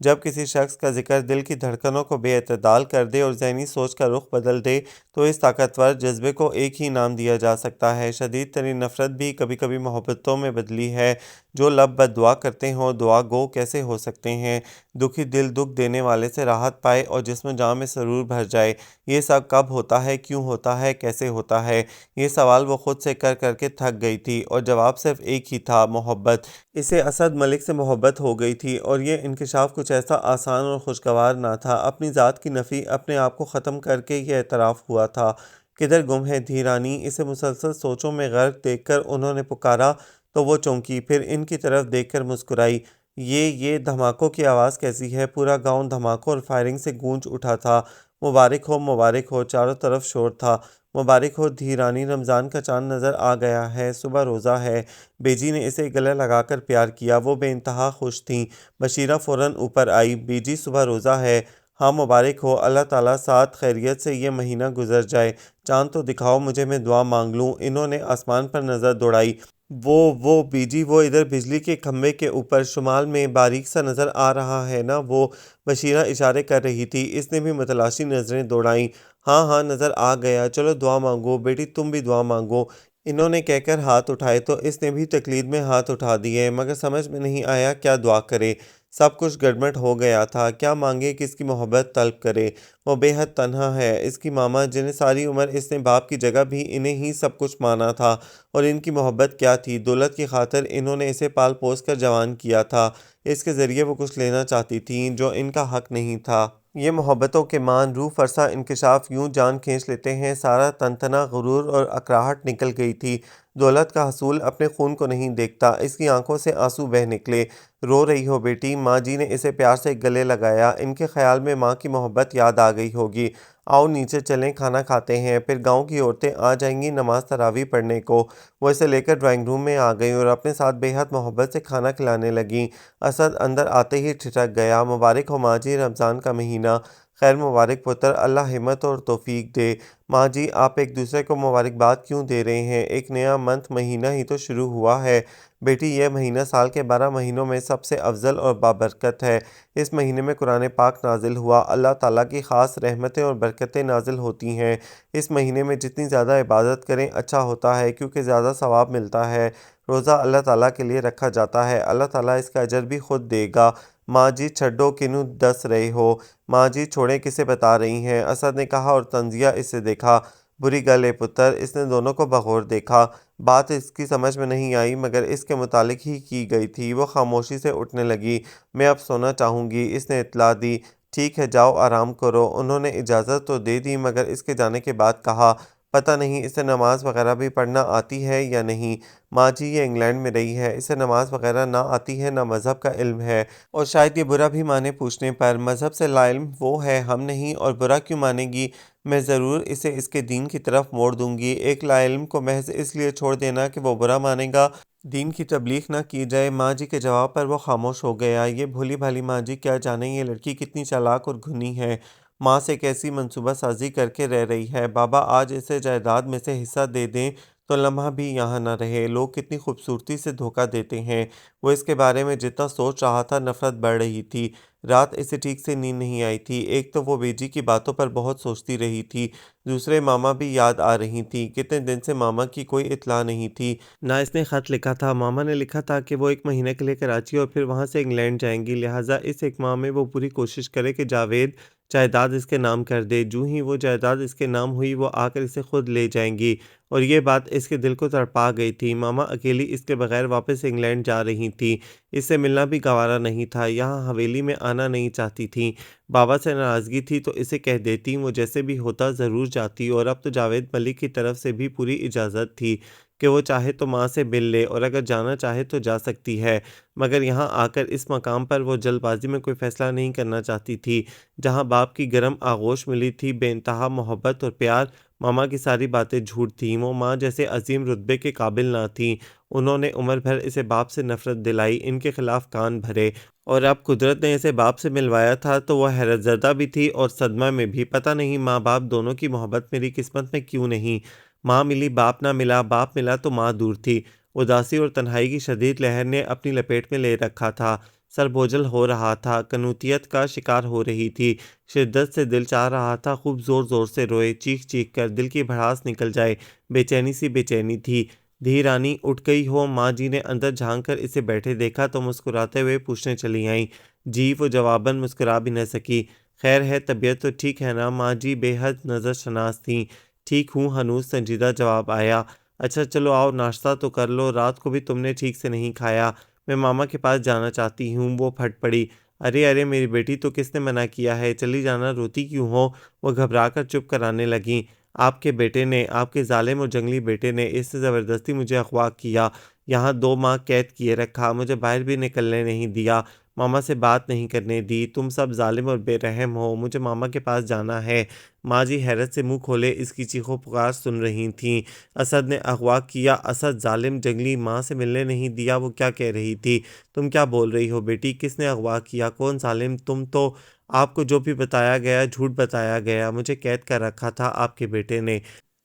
جب کسی شخص کا ذکر دل کی دھڑکنوں کو بے اعتدال کر دے اور ذہنی سوچ کا رخ بدل دے تو اس طاقتور جذبے کو ایک ہی نام دیا جا سکتا ہے۔ شدید ترین نفرت بھی کبھی کبھی محبتوں میں بدلی ہے۔ جو لب بد دعا کرتے ہوں دعا گو کیسے ہو سکتے ہیں؟ دکھی دل دکھ دینے والے سے راحت پائے اور جسم جاں میں سرور بھر جائے۔ یہ سب کب ہوتا ہے، کیوں ہوتا ہے، کیسے ہوتا ہے؟ یہ سوال وہ خود سے کر کر کے تھک گئی تھی اور جواب صرف ایک ہی تھا، محبت۔ اسے اسد ملک سے محبت ہو گئی تھی اور یہ انکشاف کچھ ایسا آسان اور خوشگوار نہ تھا۔ اپنی ذات کی نفی، اپنے آپ کو ختم کر کے یہ اعتراف ہوا تھا۔ کدھر گم ہے دھیرانی؟ اسے مسلسل سوچوں میں غرق دیکھ کر انہوں نے پکارا تو وہ چونکی، پھر ان کی طرف دیکھ کر مسکرائی۔ یہ دھماکوں کی آواز کیسی ہے؟ پورا گاؤں دھماکوں اور فائرنگ سے گونج اٹھا تھا۔ مبارک ہو، مبارک ہو، چاروں طرف شور تھا۔ مبارک ہو دھیرانی، رمضان کا چاند نظر آ گیا ہے، صبح روزہ ہے۔ بیجی نے اسے گلے لگا کر پیار کیا، وہ بے انتہا خوش تھیں۔ بشیرہ فوراً اوپر آئی، بیجی صبح روزہ ہے؟ ہاں مبارک ہو، اللہ تعالیٰ ساتھ خیریت سے یہ مہینہ گزر جائے۔ چاند تو دکھاؤ مجھے، میں دعا مانگ لوں۔ انہوں نے آسمان پر نظر دوڑائی۔ وہ بیجی، وہ ادھر بجلی کے کھمبے کے اوپر شمال میں باریک سا نظر آ رہا ہے نا وہ؟ بشیرہ اشارے کر رہی تھی۔ اس نے بھی متلاشی نظریں دوڑائیں۔ ہاں ہاں نظر آ گیا، چلو دعا مانگو بیٹی، تم بھی دعا مانگو۔ انہوں نے کہہ کر ہاتھ اٹھائے تو اس نے بھی تقلید میں ہاتھ اٹھا دیے، مگر سمجھ میں نہیں آیا کیا دعا کرے۔ سب کچھ گڑبڑ ہو گیا تھا، کیا مانگے، کس کی محبت طلب کرے؟ وہ بے حد تنہا ہے۔ اس کی ماما جنہیں ساری عمر اس نے باپ کی جگہ بھی انہیں ہی سب کچھ مانا تھا، اور ان کی محبت کیا تھی؟ دولت کی خاطر انہوں نے اسے پال پوس کر جوان کیا تھا، اس کے ذریعے وہ کچھ لینا چاہتی تھیں جو ان کا حق نہیں تھا۔ یہ محبتوں کے مان روح فرسا انکشاف یوں جان کھینچ لیتے ہیں، سارا تنتنا غرور اور اکڑاہٹ نکل گئی تھی۔ دولت کا حصول اپنے خون کو نہیں دیکھتا۔ اس کی آنکھوں سے آنسو بہہ نکلے۔ رو رہی ہو بیٹی؟ ماں جی نے اسے پیار سے گلے لگایا۔ ان کے خیال میں ماں کی محبت یاد آ گئی ہوگی۔ آؤ نیچے چلیں، کھانا کھاتے ہیں، پھر گاؤں کی عورتیں آ جائیں گی نماز تراویح پڑھنے کو۔ وہ اسے لے کر ڈرائنگ روم میں آ گئیں اور اپنے ساتھ بے حد محبت سے کھانا کھلانے لگیں۔ اسد اندر آتے ہی ٹھٹک گیا۔ مبارک ہو ماں جی، رمضان کا مہینہ خیر مبارک پتر، اللہ ہمت اور توفیق دے۔ ماں جی آپ ایک دوسرے کو مبارکباد کیوں دے رہے ہیں؟ ایک نیا منتھ، مہینہ ہی تو شروع ہوا ہے۔ بیٹی یہ مہینہ سال کے 12 مہینوں میں سب سے افضل اور بابرکت ہے۔ اس مہینے میں قرآن پاک نازل ہوا، اللہ تعالیٰ کی خاص رحمتیں اور برکتیں نازل ہوتی ہیں۔ اس مہینے میں جتنی زیادہ عبادت کریں اچھا ہوتا ہے، کیونکہ زیادہ ثواب ملتا ہے۔ روزہ اللہ تعالیٰ کے لیے رکھا جاتا ہے، اللہ تعالیٰ اس کا اجر بھی خود دے گا۔ ماں جی چھڈو، کنوں دس رہے ہو؟ ماں جی چھوڑیں، کسے بتا رہی ہیں؟ اسد نے کہا اور طنزیہ اس سے دیکھا۔ بری گل ہے پتر۔ اس نے دونوں کو بغور دیکھا۔ بات اس کی سمجھ میں نہیں آئی، مگر اس کے متعلق ہی کی گئی تھی۔ وہ خاموشی سے اٹھنے لگی۔ میں اب سونا چاہوں گی، اس نے اطلاع دی۔ ٹھیک ہے جاؤ آرام کرو۔ انہوں نے اجازت تو دے دی، مگر اس کے جانے کے بعد کہا، پتہ نہیں اسے نماز وغیرہ بھی پڑھنا آتی ہے یا نہیں؟ ماں جی یہ انگلینڈ میں رہی ہے، اسے نماز وغیرہ نہ آتی ہے، نہ مذہب کا علم ہے، اور شاید یہ برا بھی مانے پوچھنے پر۔ مذہب سے لا علم وہ ہے، ہم نہیں، اور برا کیوں مانے گی؟ میں ضرور اسے اس کے دین کی طرف موڑ دوں گی۔ ایک لا علم کو محض اس لیے چھوڑ دینا کہ وہ برا مانے گا، دین کی تبلیغ نہ کی جائے۔ ماں جی کے جواب پر وہ خاموش ہو گیا۔ یہ بھولی بھالی ماں جی کیا جانے یہ لڑکی کتنی چالاک اور گھنی ہے، ماں سے کیسی منصوبہ سازی کر کے رہ رہی ہے۔ بابا آج اسے جائیداد میں سے حصہ دے دیں تو لمحہ بھی یہاں نہ رہے۔ لوگ کتنی خوبصورتی سے دھوکہ دیتے ہیں۔ وہ اس کے بارے میں جتنا سوچ رہا تھا نفرت بڑھ رہی تھی۔ رات اسے ٹھیک سے نیند نہیں آئی تھی۔ ایک تو وہ بیجی کی باتوں پر بہت سوچتی رہی تھی، دوسرے ماما بھی یاد آ رہی تھی۔ کتنے دن سے ماما کی کوئی اطلاع نہیں تھی، نہ اس نے خط لکھا تھا۔ ماما نے لکھا تھا کہ وہ 1 مہینے کے لیے کراچی اور پھر وہاں سے انگلینڈ جائیں گی، لہٰذا اس 1 ماہ میں وہ پوری کوشش کرے کہ جاوید جائیداد اس کے نام کر دے۔ جو ہی وہ جائیداد اس کے نام ہوئی وہ آ کر اسے خود لے جائیں گی، اور یہ بات اس کے دل کو تڑپا گئی تھی۔ ماما اکیلی اس کے بغیر واپس انگلینڈ جا رہی تھیں، اس سے ملنا بھی گوارا نہیں تھا، یہاں حویلی میں آنا نہیں چاہتی تھیں۔ بابا سے ناراضگی تھی تو اسے کہہ دیتی، وہ جیسے بھی ہوتا ضرور جاتی، اور اب تو جاوید ملک کی طرف سے بھی پوری اجازت تھی کہ وہ چاہے تو ماں سے مل لے، اور اگر جانا چاہے تو جا سکتی ہے، مگر یہاں آ کر اس مقام پر وہ جلد بازی میں کوئی فیصلہ نہیں کرنا چاہتی تھی۔ جہاں باپ کی گرم آغوش ملی تھی، بے انتہا محبت اور پیار، ماما کی ساری باتیں جھوٹ تھیں۔ وہ ماں جیسے عظیم رتبے کے قابل نہ تھیں۔ انہوں نے عمر بھر اسے باپ سے نفرت دلائی، ان کے خلاف کان بھرے، اور اب قدرت نے اسے باپ سے ملوایا تھا تو وہ حیرت زدہ بھی تھی اور صدمہ میں بھی۔ پتہ نہیں ماں باپ دونوں کی محبت میری قسمت میں کیوں نہیں؟ ماں ملی باپ نہ ملا، باپ ملا تو ماں دور تھی۔ اداسی اور تنہائی کی شدید لہر نے اپنی لپیٹ میں لے رکھا تھا۔ سر بوجھل ہو رہا تھا، قنوطیت کا شکار ہو رہی تھی، شدت سے دل چاہ رہا تھا خوب زور زور سے روئے، چیخ چیخ کر دل کی بھڑاس نکل جائے، بے چینی سی بے چینی تھی۔ دھی رانی اٹھ گئی ہو؟ ماں جی نے اندر جھانک کر اسے بیٹھے دیکھا تو مسکراتے ہوئے پوچھنے چلی آئیں۔ جی وہ جواباً مسکرا بھی نہ سکی۔ خیر ہے، طبیعت تو ٹھیک ہے نا؟ ماں جی بے حد نظر شناس تھیں۔ ٹھیک ہوں ہنوز، سنجیدہ جواب آیا۔ اچھا چلو آؤ ناشتہ تو کر لو، رات کو بھی تم نے ٹھیک سے نہیں کھایا۔ میں ماما کے پاس جانا چاہتی ہوں۔ وہ پھٹ پڑی۔ ارے ارے میری بیٹی، تو کس نے منع کیا ہے؟ چلی جانا، روتی کیوں ہو؟ وہ گھبرا کر چپ کرانے لگیں۔ آپ کے بیٹے نے، آپ کے ظالم اور جنگلی بیٹے نے اس سے زبردستی مجھے اغوا کیا، یہاں 2 ماہ قید کیے رکھا، مجھے باہر بھی نکلنے نہیں دیا، ماما سے بات نہیں کرنے دی۔ تم سب ظالم اور بے رحم ہو، مجھے ماما کے پاس جانا ہے۔ ماں جی حیرت سے منہ کھولے اس کی چیخو پکار سن رہی تھیں۔ اسد نے اغوا کیا؟ اسد ظالم جنگلی، ماں سے ملنے نہیں دیا؟ وہ کیا کہہ رہی تھی؟ تم کیا بول رہی ہو بیٹی؟ کس نے اغوا کیا؟ کون ظالم؟ تم تو، آپ کو جو بھی بتایا گیا جھوٹ بتایا گیا، مجھے قید کر رکھا تھا آپ کے بیٹے نے۔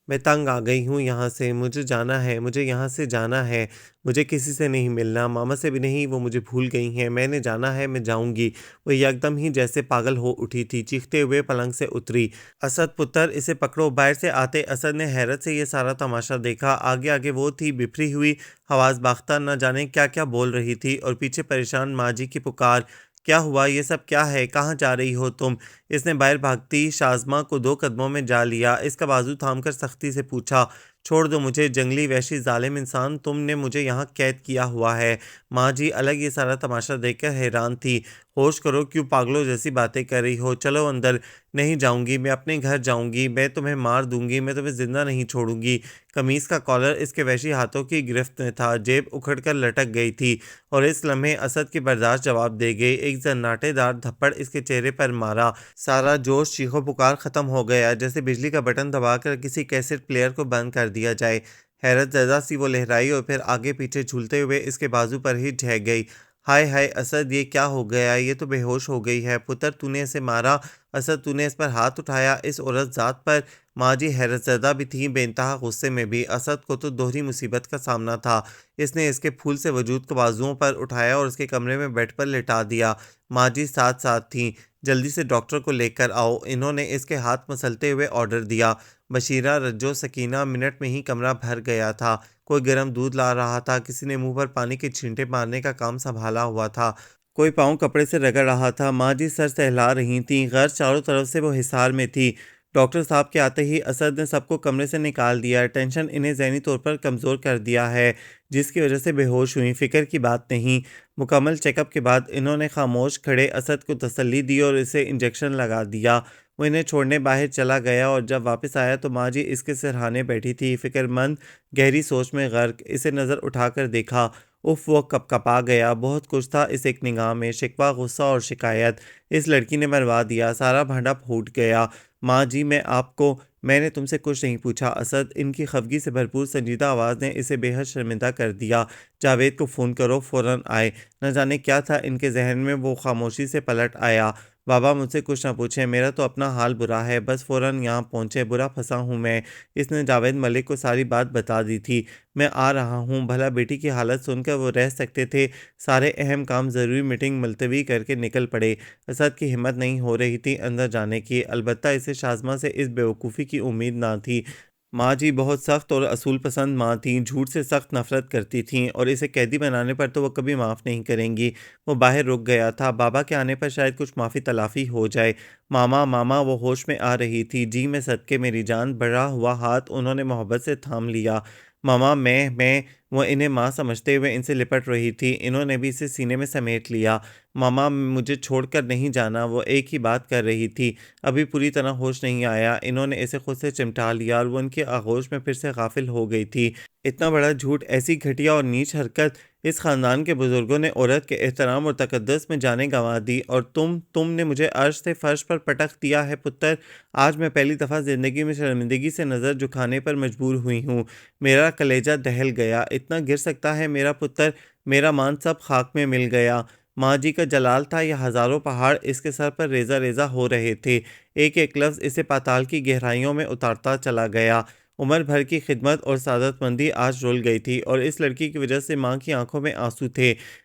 میں تنگ آ گئی ہوں یہاں سے، مجھے جانا ہے، مجھے یہاں سے جانا ہے، مجھے کسی سے نہیں ملنا، ماما سے بھی نہیں، وہ مجھے بھول گئی ہیں، میں نے جانا ہے، میں جاؤں گی۔ وہ یکدم ہی جیسے پاگل ہو اٹھی تھی، چیختے ہوئے پلنگ سے اتری۔ اسد پتر اسے پکڑو! باہر سے آتے اسد نے حیرت سے یہ سارا تماشا دیکھا۔ آگے آگے وہ تھی بپھری ہوئی، حواس باختہ، نہ جانے کیا کیا بول رہی تھی، اور پیچھے پریشان ماں جی کی پکار۔ کیا ہوا؟ یہ سب کیا ہے؟ کہاں جا رہی ہو تم؟ اس نے باہر بھاگتی شازماں کو 2 قدموں میں جا لیا، اس کا بازو تھام کر سختی سے پوچھا، چھوڑ دو مجھے، جنگلی وحشی ظالم انسان، تم نے مجھے یہاں قید کیا ہوا ہے۔ ماں جی الگ یہ سارا تماشا دیکھ کر حیران تھی۔ ہوش کرو، کیوں پاگلوں جیسی باتیں کر رہی ہو؟ چلو اندر۔ نہیں جاؤں گی، میں اپنے گھر جاؤں گی، میں تمہیں مار دوں گی، میں تمہیں زندہ نہیں چھوڑوں گی۔ قمیص کا کالر اس کے وحشی ہاتھوں کی گرفت میں تھا، جیب اکھڑ کر لٹک گئی تھی، اور اس لمحے اسد کی برداشت جواب دے گئی۔ ایک زناٹے دار تھپڑ اس کے چہرے پر مارا، سارا جوش چیخو پکار ختم ہو گیا، جیسے بجلی کا بٹن دبا کر کسی کیسٹ پلیئر کو بند کر دیا جائے۔ حیرت زدہ سی وہ لہرائی اور پھر آگے پیچھے جھولتے ہوئے اس کے بازو پر ہی ٹھہر گئی۔ ہائے ہائے اسد، یہ کیا ہو گیا؟ یہ تو بے ہوش ہو گئی ہے۔ پتر تو نے اسے مارا؟ اسد تو نے اس پر ہاتھ اٹھایا، اس عورت ذات پر؟ ماں جی حیرت زدہ بھی تھیں، بے انتہا غصے میں بھی۔ اسد کو تو دوہری مصیبت کا سامنا تھا، اس نے اس کے پھول سے وجود کو بازوؤں پر اٹھایا اور اس کے کمرے میں بیڈ پر لٹا دیا۔ ماں جی ساتھ ساتھ تھیں۔ جلدی سے ڈاکٹر کو لے کر آؤ، انہوں نے اس کے ہاتھ مسلتے ہوئے آرڈر دیا۔ بشیرہ، رجو، سکینہ، منٹ میں ہی کمرہ بھر گیا تھا۔ کوئی گرم دودھ لا رہا تھا، کسی نے منہ پر پانی کے چھینٹے مارنے کا کام سنبھالا ہوا تھا، کوئی پاؤں کپڑے سے رگڑ رہا تھا۔ ماں جی سر سہلا رہی تھیں، غرض چاروں طرف سے وہ حصار میں تھی۔ ڈاکٹر صاحب کے آتے ہی اسد نے سب کو کمرے سے نکال دیا۔ ٹینشن انہیں ذہنی طور پر کمزور کر دیا ہے، جس کی وجہ سے بے ہوش ہوئیں، فکر کی بات نہیں۔ مکمل چیک اپ کے بعد انہوں نے خاموش کھڑے اسد کو تسلی دی اور اسے انجیکشن لگا دیا۔ وہ انہیں چھوڑنے باہر چلا گیا اور جب واپس آیا تو ماں جی اس کے سرہانے بیٹھی تھی، فکر مند، گہری سوچ میں غرق۔ اسے نظر اٹھا کر دیکھا، اف، وہ کپکپا گیا۔ بہت کچھ تھا اس ایک نگاہ میں، شکوہ، غصہ اور شکایت۔ اس لڑکی نے مروا دیا، سارا بھانڈا پھوٹ گیا۔ ماں جی میں نے تم سے کچھ نہیں پوچھا اسد، ان کی خفگی سے بھرپور سنجیدہ آواز نے اسے بے حد شرمندہ کر دیا۔ جاوید کو فون کرو، فوراً آئے۔ نہ جانے کیا تھا ان کے ذہن میں، وہ خاموشی سے پلٹ آیا۔ بابا مجھ سے کچھ نہ پوچھیں، میرا تو اپنا حال برا ہے، بس فوراً یہاں پہنچے، برا پھنسا ہوں میں۔ اس نے جاوید ملک کو ساری بات بتا دی تھی۔ میں آ رہا ہوں۔ بھلا بیٹی کی حالت سن کر وہ رہ سکتے تھے؟ سارے اہم کام، ضروری میٹنگ ملتوی کر کے نکل پڑے۔ اسد کی ہمت نہیں ہو رہی تھی اندر جانے کی، البتہ اسے شازمہ سے اس بیوقوفی کی امید نہ تھی۔ ماں جی بہت سخت اور اصول پسند ماں تھیں، جھوٹ سے سخت نفرت کرتی تھیں، اور اسے قیدی بنانے پر تو وہ کبھی معاف نہیں کریں گی۔ وہ باہر رک گیا تھا، بابا کے آنے پر شاید کچھ معافی تلافی ہو جائے۔ ماما ماما، وہ ہوش میں آ رہی تھی۔ جی میں صدقے میری جان، بڑھا ہوا ہاتھ انہوں نے محبت سے تھام لیا۔ ماما میں وہ انہیں ماں سمجھتے ہوئے ان سے لپٹ رہی تھی، انہوں نے بھی اسے سینے میں سمیٹ لیا۔ ماما مجھے چھوڑ کر نہیں جانا، وہ ایک ہی بات کر رہی تھی، ابھی پوری طرح ہوش نہیں آیا۔ انہوں نے اسے خود سے چمٹا لیا اور وہ ان کی آغوش میں پھر سے غافل ہو گئی تھی۔ اتنا بڑا جھوٹ، ایسی گھٹیا اور نیچ حرکت! اس خاندان کے بزرگوں نے عورت کے احترام اور تقدس میں جانیں گنوا دی، اور تم نے مجھے عرش سے فرش پر پٹخ دیا ہے پتر۔ آج میں پہلی دفعہ زندگی میں شرمندگی سے نظر جھکانے پر مجبور ہوئی ہوں۔ میرا کلیجہ دہل گیا، اتنا گر سکتا ہے میرا پتر؟ میرا مان سب خاک میں مل گیا۔ ماں جی کا جلال تھا یا ہزاروں پہاڑ اس کے سر پر ریزہ ریزہ ہو رہے تھے، ایک ایک لفظ اسے پاتال کی گہرائیوں میں اتارتا چلا گیا۔ عمر بھر کی خدمت اور سعادت مندی آج رول گئی تھی، اور اس لڑکی کی وجہ سے ماں کی آنکھوں میں آنسو تھے۔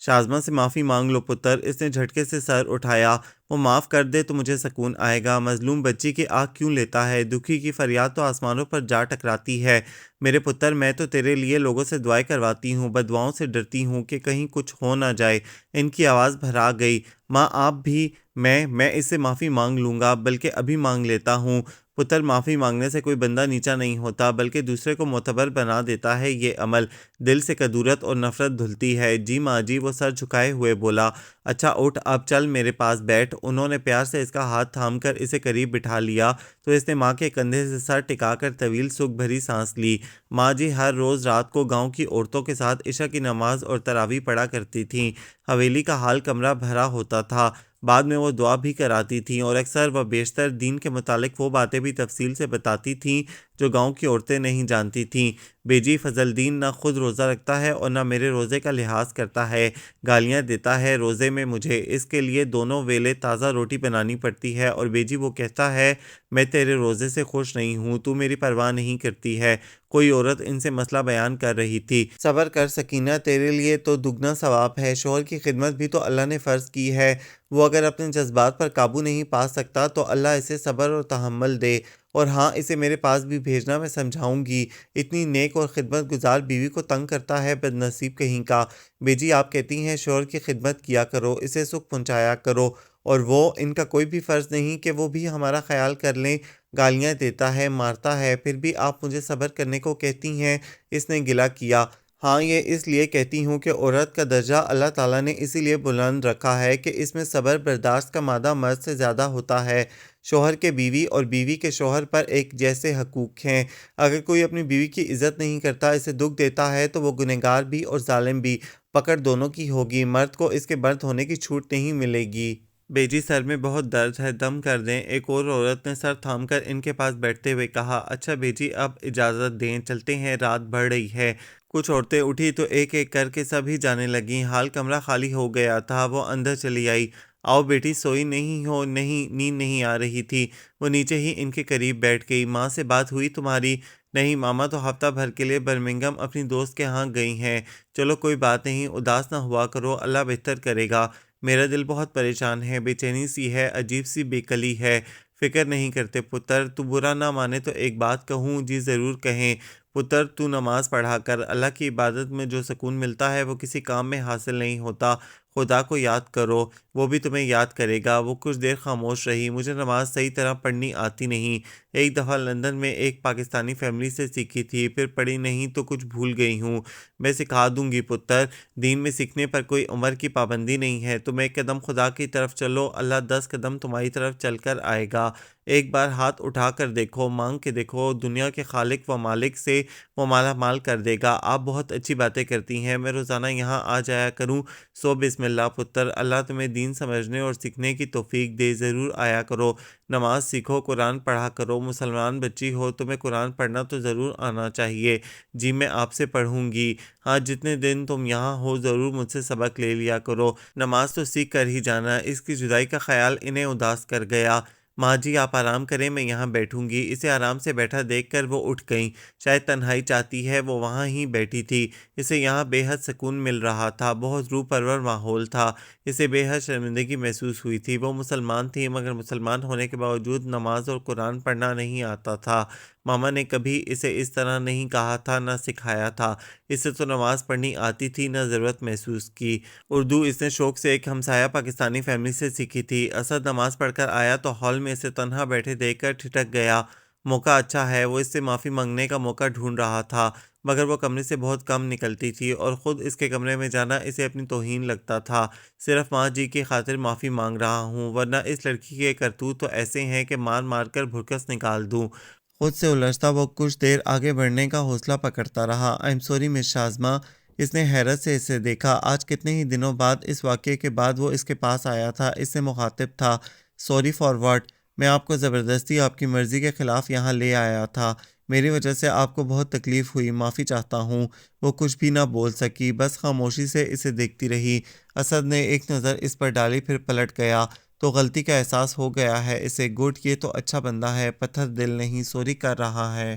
شازمہ سے معافی مانگ لو پتر، اس نے جھٹکے سے سر اٹھایا۔ وہ معاف کر دے تو مجھے سکون آئے گا۔ مظلوم بچی کی آنکھ کیوں لیتا ہے؟ دکھی کی فریاد تو آسمانوں پر جا ٹکراتی ہے۔ میرے پتر، میں تو تیرے لیے لوگوں سے دعائیں کرواتی ہوں، بددعاؤں سے ڈرتی ہوں کہ کہیں کچھ ہو نہ جائے۔ ان کی آواز بھرا گئی۔ ماں آپ بھی، میں اس سے معافی مانگ لوں گا، بلکہ ابھی مانگ لیتا ہوں۔ پتر، معافی مانگنے سے کوئی بندہ نیچا نہیں ہوتا، بلکہ دوسرے کو معتبر بنا دیتا ہے یہ عمل۔ دل سے کدورت اور نفرت دھلتی ہے۔ جی ماں جی، وہ سر جھکائے ہوئے بولا۔ اچھا اٹھ، اب چل میرے پاس بیٹھ۔ انہوں نے پیار سے اس کا ہاتھ تھام کر اسے قریب بٹھا لیا تو اس نے ماں کے کندھے سے سر ٹکا کر طویل سکھ بھری سانس لی۔ ماں جی ہر روز رات کو گاؤں کی عورتوں کے ساتھ عشاء کی نماز اور تراویح پڑھا کرتی تھیں۔ حویلی کا حال کمرہ بھرا ہوتا تھا۔ بعد میں وہ دعا بھی کراتی تھیں اور اکثر و بیشتر دین کے متعلق وہ باتیں بھی تفصیل سے بتاتی تھیں جو گاؤں کی عورتیں نہیں جانتی تھیں۔ بیجی، فضل الدین نہ خود روزہ رکھتا ہے اور نہ میرے روزے کا لحاظ کرتا ہے، گالیاں دیتا ہے روزے میں مجھے، اس کے لیے دونوں ویلے تازہ روٹی بنانی پڑتی ہے۔ اور بیجی وہ کہتا ہے میں تیرے روزے سے خوش نہیں ہوں، تو میری پرواہ نہیں کرتی ہے۔ کوئی عورت ان سے مسئلہ بیان کر رہی تھی۔ صبر کر سکینہ، تیرے لیے تو دگنا ثواب ہے، شوہر کی خدمت بھی تو اللہ نے فرض کی ہے۔ وہ اگر اپنے جذبات پر قابو نہیں پا سکتا تو اللہ اسے صبر اور تحمل دے، اور ہاں اسے میرے پاس بھی بھیجنا، میں سمجھاؤں گی۔ اتنی نیک اور خدمت گزار بیوی کو تنگ کرتا ہے، بد نصیب کہیں کا۔ بیجی آپ کہتی ہیں شوہر کی خدمت کیا کرو، اسے سکھ پہنچایا کرو، اور وہ ان کا کوئی بھی فرض نہیں کہ وہ بھی ہمارا خیال کر لیں۔ گالیاں دیتا ہے، مارتا ہے، پھر بھی آپ مجھے صبر کرنے کو کہتی ہیں، اس نے گلہ کیا۔ ہاں یہ اس لیے کہتی ہوں کہ عورت کا درجہ اللہ تعالیٰ نے اسی لیے بلند رکھا ہے کہ اس میں صبر برداشت کا مادہ مرد سے زیادہ ہوتا ہے۔ شوہر کے بیوی اور بیوی کے شوہر پر ایک جیسے حقوق ہیں۔ اگر کوئی اپنی بیوی کی عزت نہیں کرتا، اسے دکھ دیتا ہے تو وہ گنہگار بھی اور ظالم بھی، پکڑ دونوں کی ہوگی۔ مرد کو اس کے برد ہونے کی چھوٹ نہیں ملے گی۔ بیجی سر میں بہت درد ہے، دم کر دیں۔ ایک اور عورت نے سر تھام کر ان کے پاس بیٹھتے ہوئے کہا۔ اچھا بیجی اب اجازت دیں، چلتے ہیں، رات بڑھ رہی ہے۔ کچھ عورتیں اٹھی تو ایک ایک کر کے سب ہی جانے لگیں۔ حال کمرہ خالی ہو گیا تھا۔ وہ اندر چلی آئی۔ آؤ بیٹی، سوئی نہیں ہو؟ نہیں، نیند نہیں آ رہی تھی۔ وہ نیچے ہی ان کے قریب بیٹھ گئی۔ ماں سے بات ہوئی تمہاری؟ نہیں ماما تو ہفتہ بھر کے لیے برمنگھم اپنی دوست کے ہاں گئی ہیں۔ چلو کوئی بات نہیں، اداس نہ ہوا کرو، اللہ بہتر کرے گا۔ میرا دل بہت پریشان ہے، بے چینی سی ہے، عجیب سی بے کلی ہے۔ فکر نہیں کرتے پتر، تو برا نہ مانے تو ایک بات کہوں؟ جی ضرور کہیں۔ پتر تو نماز پڑھا کر، اللہ کی عبادت میں جو سکون ملتا ہے وہ کسی کام میں حاصل نہیں ہوتا۔ خدا کو یاد کرو، وہ بھی تمہیں یاد کرے گا۔ وہ کچھ دیر خاموش رہی۔ مجھے نماز صحیح طرح پڑھنی آتی نہیں، ایک دفعہ لندن میں ایک پاکستانی فیملی سے سیکھی تھی، پھر پڑھی نہیں تو کچھ بھول گئی ہوں۔ میں سکھا دوں گی پتر، دین میں سیکھنے پر کوئی عمر کی پابندی نہیں ہے۔ تم ایک قدم خدا کی طرف چلو، اللہ 10 قدم تمہاری طرف چل کر آئے گا۔ ایک بار ہاتھ اٹھا کر دیکھو، مانگ کے دیکھو، دنیا کے خالق و مالک سے وہ مالا مال کر دے گا۔ آپ بہت اچھی باتیں کرتی ہیں، میں روزانہ یہاں آ جایا کروں۔ سو بسم اللہ پتر، اللہ تمہیں دین سمجھنے اور سیکھنے کی توفیق دے، ضرور آیا کرو، نماز سیکھو، قرآن پڑھا کرو۔ مسلمان بچی ہو، تمہیں قرآن پڑھنا تو ضرور آنا چاہیے۔ جی میں آپ سے پڑھوں گی۔ ہاں جتنے دن تم یہاں ہو ضرور مجھ سے سبق لے لیا کرو، نماز تو سیکھ کر ہی جانا۔ اس کی جدائی کا خیال انہیں اداس کر گیا۔ ماں جی آپ آرام کریں، میں یہاں بیٹھوں گی۔ اسے آرام سے بیٹھا دیکھ کر وہ اٹھ گئیں۔ شاید تنہائی چاہتی ہے، وہ وہاں ہی بیٹھی تھی۔ اسے یہاں بے حد سکون مل رہا تھا، بہت روح پرور ماحول تھا۔ اسے بے حد شرمندگی محسوس ہوئی تھی۔ وہ مسلمان تھی مگر مسلمان ہونے کے باوجود نماز اور قرآن پڑھنا نہیں آتا تھا۔ ماما نے کبھی اسے اس طرح نہیں کہا تھا، نہ سکھایا تھا۔ اسے تو نماز پڑھنی آتی تھی، نہ ضرورت محسوس کی۔ اردو اس نے شوق سے ایک ہمسایہ پاکستانی فیملی سے سیکھی تھی۔ اسد نماز پڑھ کر آیا تو ہال میں اسے تنہا بیٹھے دیکھ کر ٹھٹک گیا۔ موقع اچھا ہے، وہ اس سے معافی مانگنے کا موقع ڈھونڈ رہا تھا، مگر وہ کمرے سے بہت کم نکلتی تھی اور خود اس کے کمرے میں جانا اسے اپنی توہین لگتا تھا۔ صرف ماں جی کی خاطر معافی مانگ رہا ہوں، ورنہ اس لڑکی کے کرتوت تو ایسے ہیں کہ مار مار کر بھرکس نکال دوں۔ خود سے الجھتا وہ کچھ دیر آگے بڑھنے کا حوصلہ پکڑتا رہا۔ آئی ایم سوری مس شازمہ، اس نے حیرت سے اسے دیکھا۔ آج کتنے ہی دنوں بعد اس واقعے کے بعد وہ اس کے پاس آیا تھا، اس سے مخاطب تھا۔ Sorry for what? میں آپ کو زبردستی آپ کی مرضی کے خلاف یہاں لے آیا تھا، میری وجہ سے آپ کو بہت تکلیف ہوئی، معافی چاہتا ہوں۔ وہ کچھ بھی نہ بول سکی، بس خاموشی سے اسے دیکھتی رہی۔ اسد نے ایک نظر اس پر ڈالی، پھر پلٹ گیا۔ تو غلطی کا احساس ہو گیا ہے اسے، گڈ، یہ تو اچھا بندہ ہے، پتھر دل نہیں، سوری کر رہا ہے۔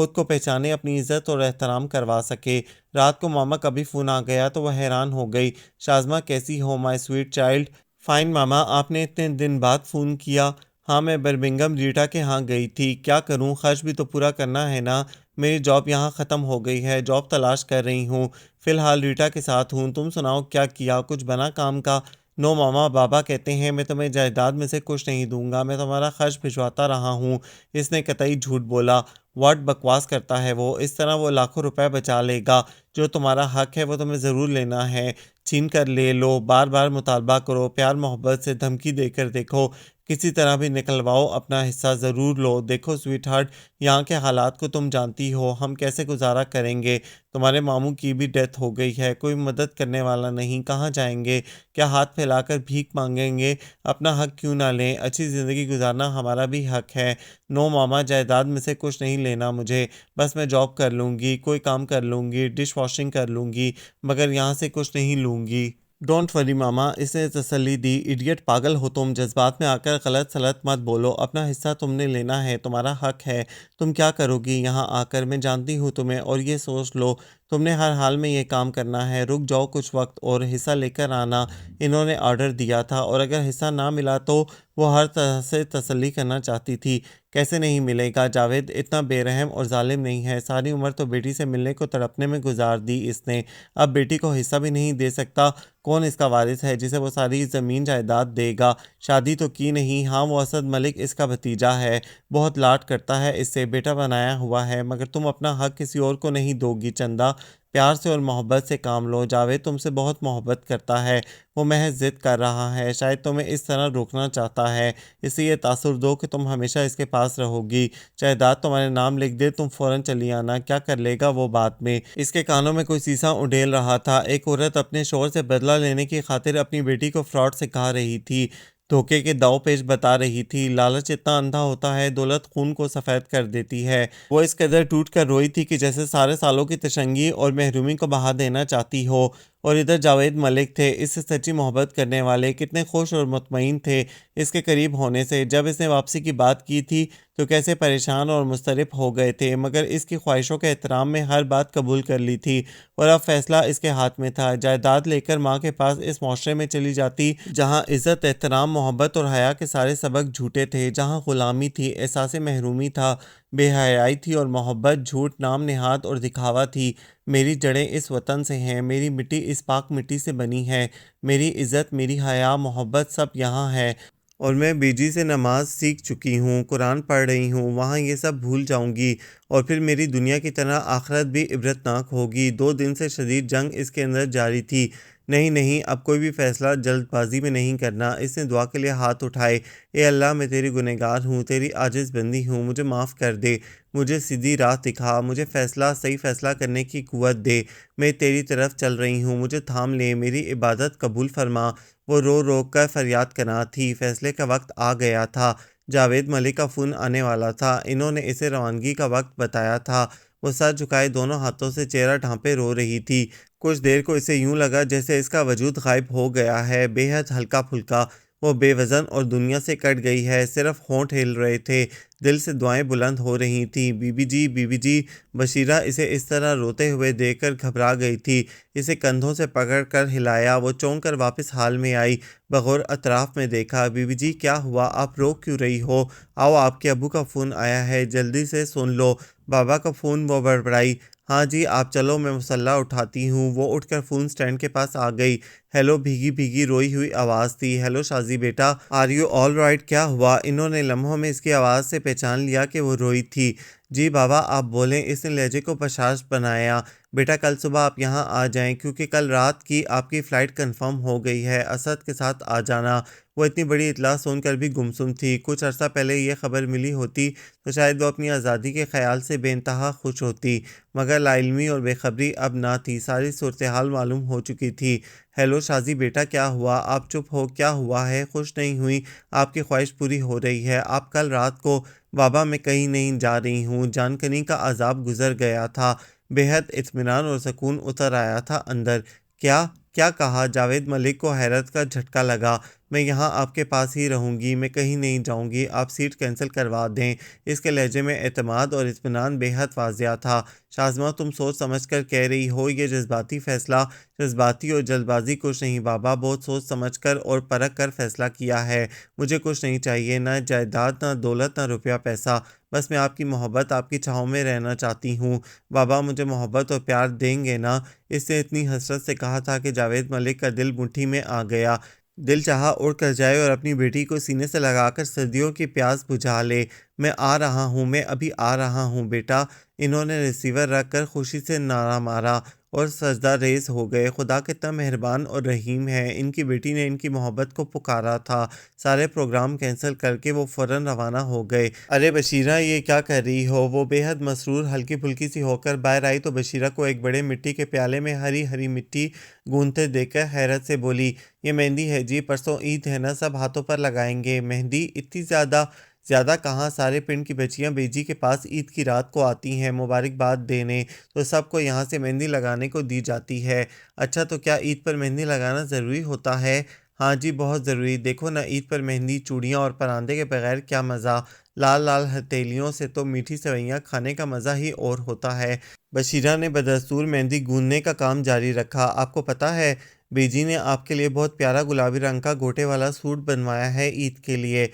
خود کو پہچانے، اپنی عزت اور احترام کروا سکے۔ رات کو ماما کا بھی فون آ گیا تو وہ حیران ہو گئی۔ شازمہ کیسی ہو مائی سویٹ چائلڈ؟ فائن ماما، آپ نے اتنے دن بعد فون کیا۔ ہاں میں برمنگھم ریٹا کے ہاں گئی تھی، کیا کروں، خرچ بھی تو پورا کرنا ہے نا۔ میری جاب یہاں ختم ہو گئی ہے، جاب تلاش کر رہی ہوں، فی الحال ریٹا کے ساتھ ہوں۔ تم سناؤ کیا کیا، کچھ بنا کام کا؟ نو ماما، بابا کہتے ہیں میں تمہیں جائیداد میں سے کچھ نہیں دوں گا، میں تمہارا خرچ بھجواتا رہا ہوں۔ اس نے قطعی جھوٹ بولا۔ واٹ بکواس کرتا ہے وہ، اس طرح وہ لاکھوں روپے بچا لے گا۔ جو تمہارا حق ہے وہ تمہیں ضرور لینا ہے، چھین کر لے لو، بار بار مطالبہ کرو، پیار محبت سے دھمکی دے کر دیکھو، کسی طرح بھی نکلواؤ، اپنا حصہ ضرور لو۔ دیکھو سویٹ ہارٹ، یہاں کے حالات کو تم جانتی ہو، ہم کیسے گزارا کریں گے؟ تمہارے ماموں کی بھی ڈیتھ ہو گئی ہے، کوئی مدد کرنے والا نہیں، کہاں جائیں گے؟ کیا ہاتھ پھیلا کر بھیک مانگیں گے؟ اپنا حق کیوں نہ لیں؟ اچھی زندگی گزارنا ہمارا بھی حق ہے۔ نو ماما، جائیداد میں سے کچھ نہیں لینا مجھے، بس میں جاب کر لوں گی، کوئی کام کر لوں گی، ڈش واشنگ کر لوں گی، مگر یہاں سے کچھ نہیں لوں گی۔ ڈونٹ وری ماما، اس نے تسلی دی۔ ایڈیٹ، پاگل ہو تم، جذبات میں آ کر غلط سلط مت بولو، اپنا حصہ تم نے لینا ہے، تمہارا حق ہے۔ تم کیا کرو گی یہاں آ کر، میں جانتی ہوں تمہیں، اور یہ سوچ لو تم نے ہر حال میں یہ کام کرنا ہے۔ رک جاؤ کچھ وقت اور، حصہ لے کر آنا، انہوں نے آرڈر دیا تھا، اور اگر حصہ نہ ملا تو وہ ہر طرح سے تسلی کرنا چاہتی تھی۔ کیسے نہیں ملے گا؟ جاوید اتنا بے رحم اور ظالم نہیں ہے، ساری عمر تو بیٹی سے ملنے کو تڑپنے میں گزار دی اس نے، اب بیٹی کو حصہ بھی نہیں دے سکتا؟ کون اس کا وارث ہے جسے وہ ساری زمین جائیداد دے گا؟ شادی تو کی نہیں، ہاں وہ اسد ملک اس کا بھتیجا ہے، بہت لاڈ کرتا ہے اس سے، بیٹا بنایا ہوا ہے، مگر تم اپنا حق کسی اور کو نہیں دو گی چندہ۔ پیار سے اور محبت سے کام لو، جاوید تم سے بہت محبت کرتا ہے، وہ محض ضد کر رہا ہے، شاید تمہیں اس طرح روکنا چاہتا ہے، اس لیے تاثر دو کہ تم ہمیشہ اس کے پاس رہو گی، جائیداد تمہارے نام لکھ دے، تم فوراً چلی آنا، کیا کر لے گا وہ بعد میں۔ اس کے کانوں میں کوئی سیسا اڈیل رہا تھا، ایک عورت اپنے شوہر سے بدلہ لینے کی خاطر اپنی بیٹی کو فراڈ سکھا رہی تھی، دھوکے کے داؤ پیچ بتا رہی تھی۔ لالچ اتنا اندھا ہوتا ہے، دولت خون کو سفید کر دیتی ہے۔ وہ اس قدر ٹوٹ کر روئی تھی کہ جیسے سارے سالوں کی تشنگی اور محرومی کو بہا دینا چاہتی ہو، اور ادھر جاوید ملک تھے، اس سے سچی محبت کرنے والے، کتنے خوش اور مطمئن تھے اس کے قریب ہونے سے۔ جب اس نے واپسی کی بات کی تھی تو کیسے پریشان اور مضطرب ہو گئے تھے، مگر اس کی خواہشوں کے احترام میں ہر بات قبول کر لی تھی، اور اب فیصلہ اس کے ہاتھ میں تھا۔ جائیداد لے کر ماں کے پاس اس معاشرے میں چلی جاتی جہاں عزت، احترام، محبت اور حیا کے سارے سبق جھوٹے تھے، جہاں غلامی تھی، احساس محرومی تھا، بے حیائی تھی اور محبت جھوٹ، نام نہاد اور دکھاوا تھی۔ میری جڑیں اس وطن سے ہیں، میری مٹی اس پاک مٹی سے بنی ہے، میری عزت، میری حیا، محبت سب یہاں ہے، اور میں بیجی سے نماز سیکھ چکی ہوں، قرآن پڑھ رہی ہوں، وہاں یہ سب بھول جاؤں گی، اور پھر میری دنیا کی طرح آخرت بھی عبرتناک ہوگی۔ 2 دن سے شدید جنگ اس کے اندر جاری تھی۔ نہیں نہیں، اب کوئی بھی فیصلہ جلد بازی میں نہیں کرنا۔ اس نے دعا کے لیے ہاتھ اٹھائے۔ اے اللہ، میں تیری گنہگار ہوں، تیری عاجز بندی ہوں، مجھے معاف کر دے، مجھے سیدھی راہ دکھا، مجھے صحیح فیصلہ کرنے کی قوت دے، میں تیری طرف چل رہی ہوں، مجھے تھام لے، میری عبادت قبول فرما۔ وہ رو رو کر فریاد کرنا تھی۔ فیصلے کا وقت آ گیا تھا۔ جاوید ملک کا فون آنے والا تھا، انہوں نے اسے روانگی کا وقت بتایا تھا۔ وہ سر جھکائے دونوں ہاتھوں سے چہرہ ڈھانپے رو رہی تھی۔ کچھ دیر کو اسے یوں لگا جیسے اس کا وجود غائب ہو گیا ہے، بے حد ہلکا پھلکا، وہ بے وزن اور دنیا سے کٹ گئی ہے، صرف ہونٹ ہل رہے تھے، دل سے دعائیں بلند ہو رہی تھیں، بی بی جی، بی بی جی۔ بشیرہ اسے اس طرح روتے ہوئے دیکھ کر گھبرا گئی تھی، اسے کندھوں سے پکڑ کر ہلایا، وہ چونک کر واپس حال میں آئی، بغور اطراف میں دیکھا۔ بی بی جی، کیا ہوا، آپ رو کیوں رہی ہو؟ آؤ، آپ کے ابو کا فون آیا ہے، جلدی سے سن لو۔ بابا کا فون؟ وہ بڑبڑائی۔ ہاں جی، آپ چلو، میں مسلح اٹھاتی ہوں۔ وہ اٹھ کر فون سٹینڈ کے پاس آ گئی۔ ہیلو، بھیگی بھیگی روئی ہوئی آواز تھی۔ ہیلو شازی بیٹا، آر یو آل رائٹ؟ کیا ہوا؟ انہوں نے لمحوں میں اس کی آواز سے پہچان لیا کہ وہ روئی تھی۔ جی بابا، آپ بولیں، اس نے لہجے کو پرشاش بنایا۔ بیٹا، کل صبح آپ یہاں آ جائیں، کیونکہ کل رات کی آپ کی فلائٹ کنفرم ہو گئی ہے، اسد کے ساتھ آ جانا۔ وہ اتنی بڑی اطلاع سن کر بھی گمسم تھی۔ کچھ عرصہ پہلے یہ خبر ملی ہوتی تو شاید وہ اپنی آزادی کے خیال سے بے انتہا خوش ہوتی، مگر لا علمی اور بے خبری اب نہ تھی، ساری صورتحال معلوم ہو چکی تھی۔ ہیلو شازی بیٹا، کیا ہوا؟ آپ چپ ہو، کیا ہوا ہے؟ خوش نہیں ہوئی؟ آپ کی خواہش پوری ہو رہی ہے، آپ کل رات کو؟ بابا، میں کہیں نہیں جا رہی ہوں، جان کنی کا عذاب گزر گیا تھا، بے حد اطمینان اور سکون اتر آیا تھا اندر۔ کیا کیا کہا؟ جاوید ملک کو حیرت کا جھٹکا لگا۔ میں یہاں آپ کے پاس ہی رہوں گی، میں کہیں نہیں جاؤں گی، آپ سیٹ کینسل کروا دیں۔ اس کے لہجے میں اعتماد اور اطمینان بے حد واضح تھا۔ شاذمہ، تم سوچ سمجھ کر کہہ رہی ہو، یہ جذباتی فیصلہ؟ جذباتی اور جلد بازی کچھ نہیں بابا، بہت سوچ سمجھ کر اور پرکھ کر فیصلہ کیا ہے۔ مجھے کچھ نہیں چاہیے، نہ جائیداد، نہ دولت، نہ روپیہ پیسہ، بس میں آپ کی محبت، آپ کی چھاؤں میں رہنا چاہتی ہوں۔ بابا مجھے محبت اور پیار دیں گے نا؟ اس نے اتنی حسرت سے کہا تھا کہ جاوید ملک کا دل مٹھی میں آ گیا۔ دل چاہا اڑ کر جائے اور اپنی بیٹی کو سینے سے لگا کر سردیوں کی پیاس بجھا لے۔ میں آ رہا ہوں، میں ابھی آ رہا ہوں بیٹا۔ انہوں نے ریسیور رکھ کر خوشی سے نعرہ مارا اور سجدہ ریز ہو گئے۔ خدا کتنا مہربان اور رحیم ہے، ان کی بیٹی نے ان کی محبت کو پکارا تھا۔ سارے پروگرام کینسل کر کے وہ فوراً روانہ ہو گئے۔ ارے بشیرہ، یہ کیا کر رہی ہو؟ وہ بے حد مسرور ہلکی پھلکی سی ہو کر باہر آئی تو بشیرہ کو ایک بڑے مٹی کے پیالے میں ہری ہری مٹی گوندھتے دیکھ کر حیرت سے بولی، یہ مہندی ہے جی، پرسوں عید ہے نا، سب ہاتھوں پر لگائیں گے۔ مہندی؟ اتنی زیادہ؟ زیادہ کہاں، سارے پنڈ کی بچیاں بیجی کے پاس عید کی رات کو آتی ہیں مبارکباد دینے، تو سب کو یہاں سے مہندی لگانے کو دی جاتی ہے۔ اچھا، تو کیا عید پر مہندی لگانا ضروری ہوتا ہے؟ ہاں جی، بہت ضروری۔ دیکھو نا، عید پر مہندی، چوڑیاں اور پراندے کے بغیر کیا مزہ۔ لال لال ہتھیلیوں سے تو میٹھی سوئیاں کھانے کا مزہ ہی اور ہوتا ہے۔ بشیرہ نے بدستور مہندی گوندنے کا کام جاری رکھا۔ آپ کو پتہ ہے، بیجی نے آپ کے لیے بہت پیارا گلابی رنگ کا گوٹے والا سوٹ بنوایا ہے عید کے لیے،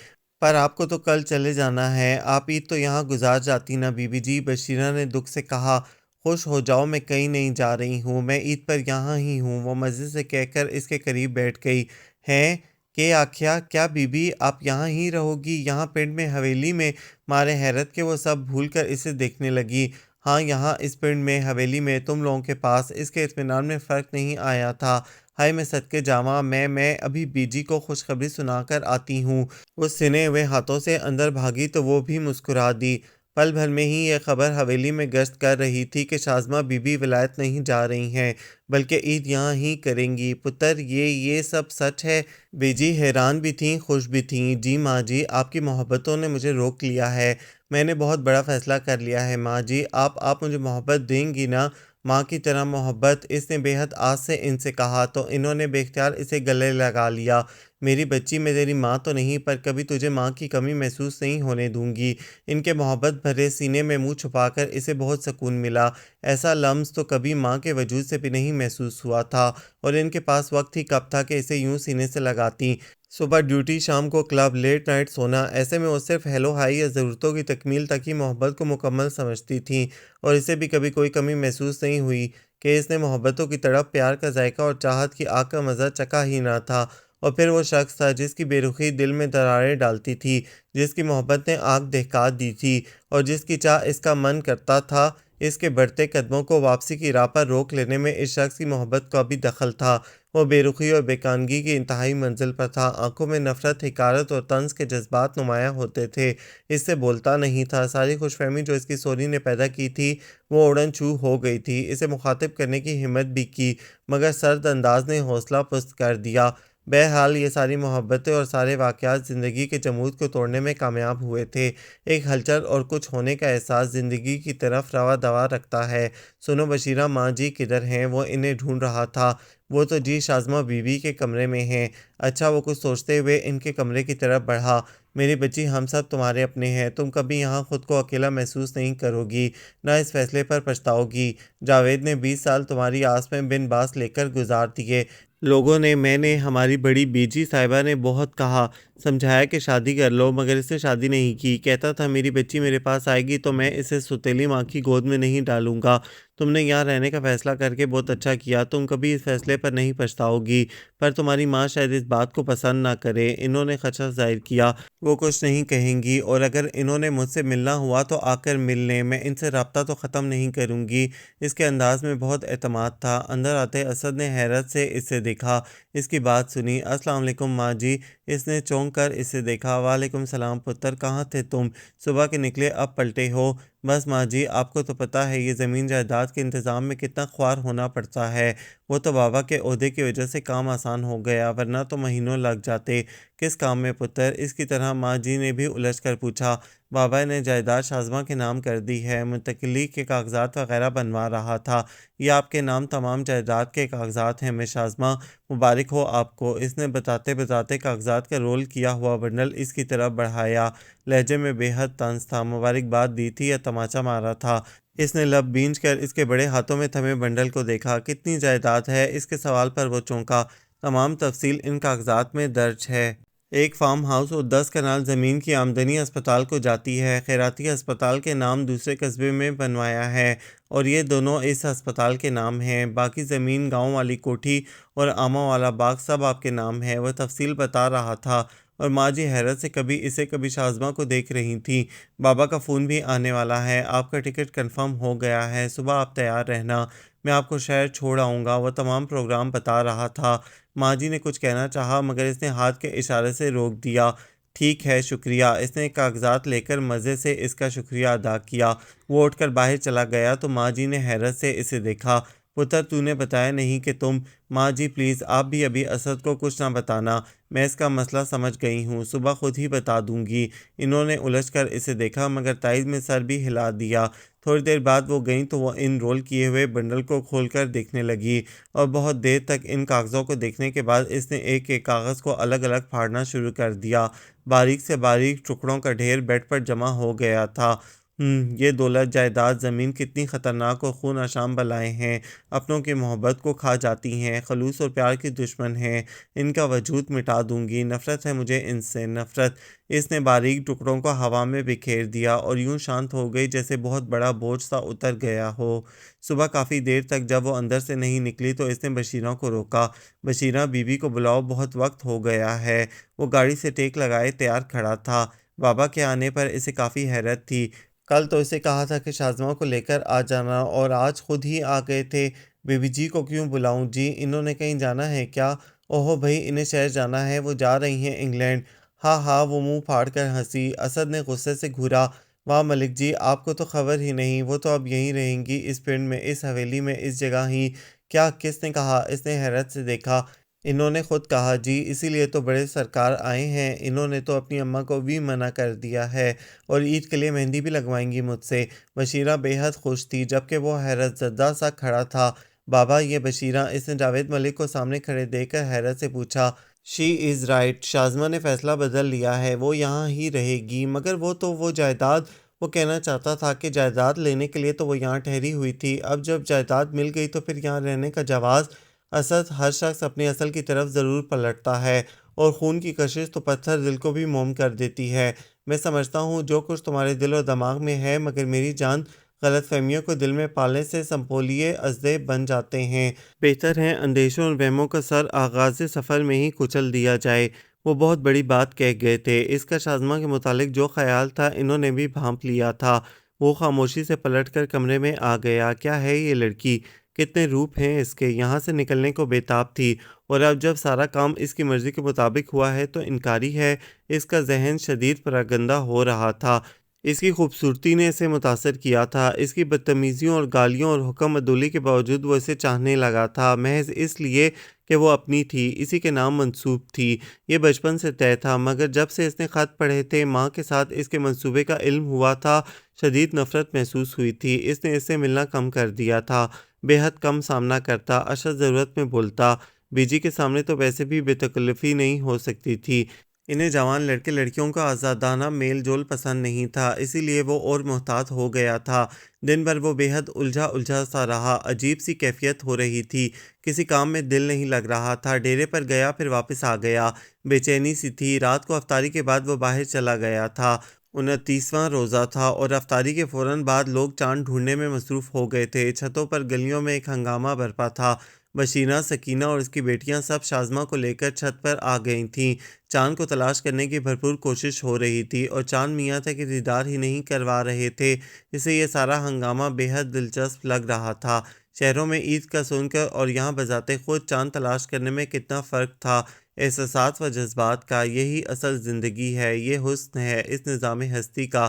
پر آپ کو تو کل چلے جانا ہے۔ آپ عید تو یہاں گزار جاتی نا بی بی جی، بشیرہ نے دکھ سے کہا۔ خوش ہو جاؤ، میں کہیں نہیں جا رہی ہوں، میں عید پر یہاں ہی ہوں، وہ مزے سے کہہ کر اس کے قریب بیٹھ گئی۔ ہیں کہ آکھیا، کیا بی بی آپ یہاں ہی رہو گی، یہاں پنڈ میں حویلی میں؟ مارے حیرت کے وہ سب بھول کر اسے دیکھنے لگی۔ ہاں، یہاں اس پنڈ میں، حویلی میں، تم لوگوں کے پاس؟ اس کے اطمینان میں فرق نہیں آیا تھا۔ ہائے میں صدقے جاواں، میں ابھی بیجی کو خوشخبری سنا کر آتی ہوں۔ وہ سنے ہوئے ہاتھوں سے اندر بھاگی تو وہ بھی مسکرا دی۔ پل بھر میں ہی یہ خبر حویلی میں گشت کر رہی تھی کہ شاذمہ بی بی ولایت نہیں جا رہی ہیں، بلکہ عید یہاں ہی کریں گی۔ پتر، یہ سب سچ ہے؟ بیجی حیران بھی تھیں، خوش بھی تھیں۔ جی ماں جی، آپ کی محبتوں نے مجھے روک لیا ہے، میں نے بہت بڑا فیصلہ کر لیا ہے ماں جی۔ آپ مجھے محبت دیں گی نا؟ ماں کی طرح محبت، اس نے بے حد آس سے ان سے کہا تو انہوں نے بے اختیار اسے گلے لگا لیا۔ میری بچی، میں تیری ماں تو نہیں، پر کبھی تجھے ماں کی کمی محسوس نہیں ہونے دوں گی۔ ان کے محبت بھرے سینے میں منہ چھپا کر اسے بہت سکون ملا۔ ایسا لمس تو کبھی ماں کے وجود سے بھی نہیں محسوس ہوا تھا، اور ان کے پاس وقت ہی کب تھا کہ اسے یوں سینے سے لگاتیں۔ صبح ڈیوٹی، شام کو کلب، لیٹ نائٹ سونا، ایسے میں وہ صرف ہیلو ہائی یا ضرورتوں کی تکمیل تک ہی محبت کو مکمل سمجھتی تھیں، اور اسے بھی کبھی کوئی کمی محسوس نہیں ہوئی کہ اس نے محبتوں کی تڑپ، پیار کا ذائقہ اور چاہت کی آگ کا مزہ چکھا ہی نہ تھا۔ اور پھر وہ شخص تھا جس کی بے رخی دل میں دراریں ڈالتی تھی، جس کی محبت نے آگ دہکا دی تھی، اور جس کی چاہ اس کا من کرتا تھا اس کے بڑھتے قدموں کو واپسی کی راہ پر روک لینے میں اس شخص کی محبت کا بھی دخل تھا۔ وہ بے رخی اور بیگانگی کی انتہائی منزل پر تھا، آنکھوں میں نفرت، حقارت اور طنز کے جذبات نمایاں ہوتے تھے، اس سے بولتا نہیں تھا۔ ساری خوش فہمی جو اس کی سوری نے پیدا کی تھی وہ اڑن چھو ہو گئی تھی۔ اسے مخاطب کرنے کی ہمت بھی کی، مگر سرد انداز نے حوصلہ پست کر دیا۔ بہرحال یہ ساری محبتیں اور سارے واقعات زندگی کے جمود کو توڑنے میں کامیاب ہوئے تھے۔ ایک ہلچل اور کچھ ہونے کا احساس زندگی کی طرف روا دوا رکھتا ہے۔ سنو بشیرہ، ماں جی کدھر ہیں؟ وہ انہیں ڈھونڈ رہا تھا۔ وہ تو جی شاذمہ بی بی کے کمرے میں ہیں۔ اچھا، وہ کچھ سوچتے ہوئے ان کے کمرے کی طرف بڑھا۔ میری بچی، ہم سب تمہارے اپنے ہیں، تم کبھی یہاں خود کو اکیلا محسوس نہیں کرو گی، نہ اس فیصلے پر پچھتاؤ گی۔ جاوید نے 20 سال تمہاری آس میں بن باس لے کر گزار دیے۔ لوگوں نے، میں نے، ہماری بڑی بیجی صاحبہ نے بہت کہا، سمجھایا کہ شادی کر لو، مگر اس نے شادی نہیں کی۔ کہتا تھا میری بچی میرے پاس آئے گی تو میں اسے ستیلی ماں کی گود میں نہیں ڈالوں گا۔ تم نے یہاں رہنے کا فیصلہ کر کے بہت اچھا کیا، تم کبھی اس فیصلے پر نہیں پچھتاؤ گی، پر تمہاری ماں شاید اس بات کو پسند نہ کرے۔ انہوں نے خدشہ ظاہر کیا، وہ کچھ نہیں کہیں گی، اور اگر انہوں نے مجھ سے ملنا ہوا تو آ کر مل لیں، میں ان سے رابطہ تو ختم نہیں کروں گی۔ اس کے انداز میں بہت اعتماد تھا۔ اندر آتے اسد نے حیرت سے اسے دیکھا، اس کی بات سنی۔ السلام علیکم ماں جی، اس نے چونک کر اسے دیکھا۔ وعلیکم السلام پتر، کہاں تھے تم؟ صبح کے نکلے، اب پلٹے ہو؟ بس ماں جی، آپ کو تو پتہ ہے یہ زمین جائیداد کے انتظام میں کتنا خوار ہونا پڑتا ہے۔ وہ تو بابا کے عہدے کی وجہ سے کام آسان ہو گیا، ورنہ تو مہینوں لگ جاتے۔ کس کام میں پتر؟ اس کی طرح ماں جی نے بھی الجھ کر پوچھا۔ بابا نے جائیداد شازمہ کے نام کر دی ہے، منتقلی کے کاغذات وغیرہ بنوا رہا تھا۔ یہ آپ کے نام تمام جائیداد کے کاغذات ہیں مس شازمہ، مبارک ہو آپ کو۔ اس نے بتاتے بتاتے کاغذات کا رول کیا ہوا بنڈل اس کی طرف بڑھایا۔ لہجے میں بے حد طنز تھا۔ مبارکباد دی تھی یا تماچا مارا تھا؟ اس نے لب بھینچ کر اس کے بڑے ہاتھوں میں تھمے بنڈل کو دیکھا۔ کتنی جائیداد ہے؟ اس کے سوال پر وہ چونکا۔ تمام تفصیل ان کاغذات میں درج ہے۔ ایک فارم ہاؤس اور 10 کنال زمین کی آمدنی اسپتال کو جاتی ہے۔ خیراتی ہسپتال کے نام دوسرے قصبے میں بنوایا ہے اور یہ دونوں اس ہسپتال کے نام ہیں۔ باقی زمین، گاؤں والی کوٹھی اور آما والا باغ سب آپ کے نام ہے۔ وہ تفصیل بتا رہا تھا اور ماں جی حیرت سے کبھی اسے کبھی شازمہ کو دیکھ رہی تھیں۔ بابا کا فون بھی آنے والا ہے، آپ کا ٹکٹ کنفرم ہو گیا ہے، صبح آپ تیار رہنا، میں آپ کو شہر چھوڑ آؤں گا۔ وہ تمام پروگرام بتا رہا تھا۔ ماں جی نے کچھ کہنا چاہا مگر اس نے ہاتھ کے اشارے سے روک دیا۔ ٹھیک ہے، شکریہ۔ اس نے کاغذات لے کر مزے سے اس کا شکریہ ادا کیا۔ وہ اٹھ کر باہر چلا گیا تو ماں جی نے حیرت سے اسے دیکھا۔ پتر، تو نے بتایا نہیں کہ تم… ماں جی پلیز آپ بھی ابھی اسد کو کچھ نہ بتانا، میں اس کا مسئلہ سمجھ گئی ہوں، صبح خود ہی بتا دوں گی۔ انہوں نے الجھ کر اسے دیکھا مگر تائید میں سر بھی ہلا دیا۔ تھوڑی دیر بعد وہ گئیں تو وہ ان رول کیے ہوئے بنڈل کو کھول کر دیکھنے لگی اور بہت دیر تک ان کاغذوں کو دیکھنے کے بعد اس نے ایک ایک کاغذ کو الگ الگ پھاڑنا شروع کر دیا۔ باریک سے باریک ٹکڑوں کا ڈھیر بیڈ پر جمع ہو گیا تھا۔ یہ دولت، جائیداد، زمین کتنی خطرناک اور خون آشام بلائیں ہیں۔ اپنوں کی محبت کو کھا جاتی ہیں، خلوص اور پیار کی دشمن ہیں۔ ان کا وجود مٹا دوں گی، نفرت ہے مجھے ان سے، نفرت۔ اس نے باریک ٹکڑوں کو ہوا میں بکھیر دیا اور یوں شانت ہو گئی جیسے بہت بڑا بوجھ سا اتر گیا ہو۔ صبح کافی دیر تک جب وہ اندر سے نہیں نکلی تو اس نے بشیرہ کو روکا۔ بشیرہ، بی بی کو بلاؤ، بہت وقت ہو گیا ہے۔ وہ گاڑی سے ٹیک لگائے تیار کھڑا تھا۔ بابا کے آنے پر اسے کافی حیرت تھی۔ کل تو اسے کہا تھا کہ شازمہ کو لے کر آ جانا اور آج خود ہی آ گئے تھے۔ بی بی جی کو کیوں بلاؤں؟ جی انہوں نے کہیں جانا ہے کیا؟ اوہو بھئی، انہیں شہر جانا ہے، وہ جا رہی ہیں انگلینڈ۔ ہاں ہاں، وہ منہ پھاڑ کر ہنسی۔ اسد نے غصے سے گھورا۔ واہ ملک جی، آپ کو تو خبر ہی نہیں، وہ تو اب یہیں رہیں گی، اس پنڈ میں، اس حویلی میں، اس جگہ ہی۔ کیا؟ کس نے کہا؟ اس نے حیرت سے دیکھا۔ انہوں نے خود کہا جی، اسی لیے تو بڑے سرکار آئے ہیں۔ انہوں نے تو اپنی اماں کو بھی منع کر دیا ہے اور عید کے لیے مہندی بھی لگوائیں گی مجھ سے۔ بشیرہ بے حد خوش تھی جبکہ وہ حیرت زدہ سا کھڑا تھا۔ بابا، یہ بشیرہ؟ اس نے جاوید ملک کو سامنے کھڑے دیکھ کر حیرت سے پوچھا۔ شی از رائٹ، شازمہ نے فیصلہ بدل لیا ہے، وہ یہاں ہی رہے گی۔ مگر وہ جائیداد… وہ کہنا چاہتا تھا کہ جائیداد لینے کے لیے تو وہ یہاں ٹھہری ہوئی تھی، اب جب جائیداد مل گئی تو پھر یہاں رہنے کا جواز… اسد، ہر شخص اپنی اصل کی طرف ضرور پلٹتا ہے اور خون کی کشش تو پتھر دل کو بھی موم کر دیتی ہے۔ میں سمجھتا ہوں جو کچھ تمہارے دل و دماغ میں ہے، مگر میری جان، غلط فہمیوں کو دل میں پالنے سے سنپولیے ازدے بن جاتے ہیں۔ بہتر ہے اندیشوں اور وہموں کا سر آغاز سفر میں ہی کچل دیا جائے۔ وہ بہت بڑی بات کہہ گئے تھے۔ اس کا شازمہ کے متعلق جو خیال تھا انہوں نے بھی بھانپ لیا تھا۔ وہ خاموشی سے پلٹ کر کمرے میں آ گیا۔ کیا ہے یہ لڑکی؟ کتنے روپ ہیں اس کے؟ یہاں سے نکلنے کو بےتاب تھی اور اب جب سارا کام اس کی مرضی کے مطابق ہوا ہے تو انکاری ہے۔ اس کا ذہن شدید پراگندہ ہو رہا تھا۔ اس کی خوبصورتی نے اسے متاثر کیا تھا۔ اس کی بدتمیزیوں اور گالیوں اور حکم عدولی کے باوجود وہ اسے چاہنے لگا تھا، محض اس لیے کہ وہ اپنی تھی، اسی کے نام منسوب تھی۔ یہ بچپن سے طے تھا، مگر جب سے اس نے خط پڑھے تھے، ماں کے ساتھ اس کے منصوبے کا علم ہوا تھا، شدید نفرت محسوس ہوئی تھی۔ اس نے اس سے ملنا کم کر دیا تھا، بے حد کم سامنا کرتا، اشد ضرورت میں بولتا۔ بی جی کے سامنے تو ویسے بھی بے تکلفی نہیں ہو سکتی تھی۔ انہیں جوان لڑکے لڑکیوں کا آزادانہ میل جول پسند نہیں تھا، اسی لیے وہ اور محتاط ہو گیا تھا۔ دن بھر وہ بے حد الجھا سا رہا، عجیب سی کیفیت ہو رہی تھی، کسی کام میں دل نہیں لگ رہا تھا، ڈیرے پر گیا پھر واپس آ گیا، بے چینی سی تھی۔ رات کو افطاری کے بعد وہ باہر چلا گیا تھا۔ 29واں روزہ تھا اور افطاری کے فوراً بعد لوگ چاند ڈھونڈنے میں مصروف ہو گئے تھے۔ چھتوں پر گلیوں میں ایک ہنگامہ برپا تھا۔ بشیرہ، سکینہ اور اس کی بیٹیاں سب شازمہ کو لے کر چھت پر آ گئی تھیں۔ چاند کو تلاش کرنے کی بھرپور کوشش ہو رہی تھی اور چاند میاں تک دیدار ہی نہیں کروا رہے تھے، اسے یہ سارا ہنگامہ بے حد دلچسپ لگ رہا تھا۔ شہروں میں عید کا سن کر اور یہاں بذات خود چاند تلاش کرنے میں کتنا فرق تھا۔ احساسات و جذبات کا، یہی اصل زندگی ہے، یہ حسن ہے اس نظام ہستی کا۔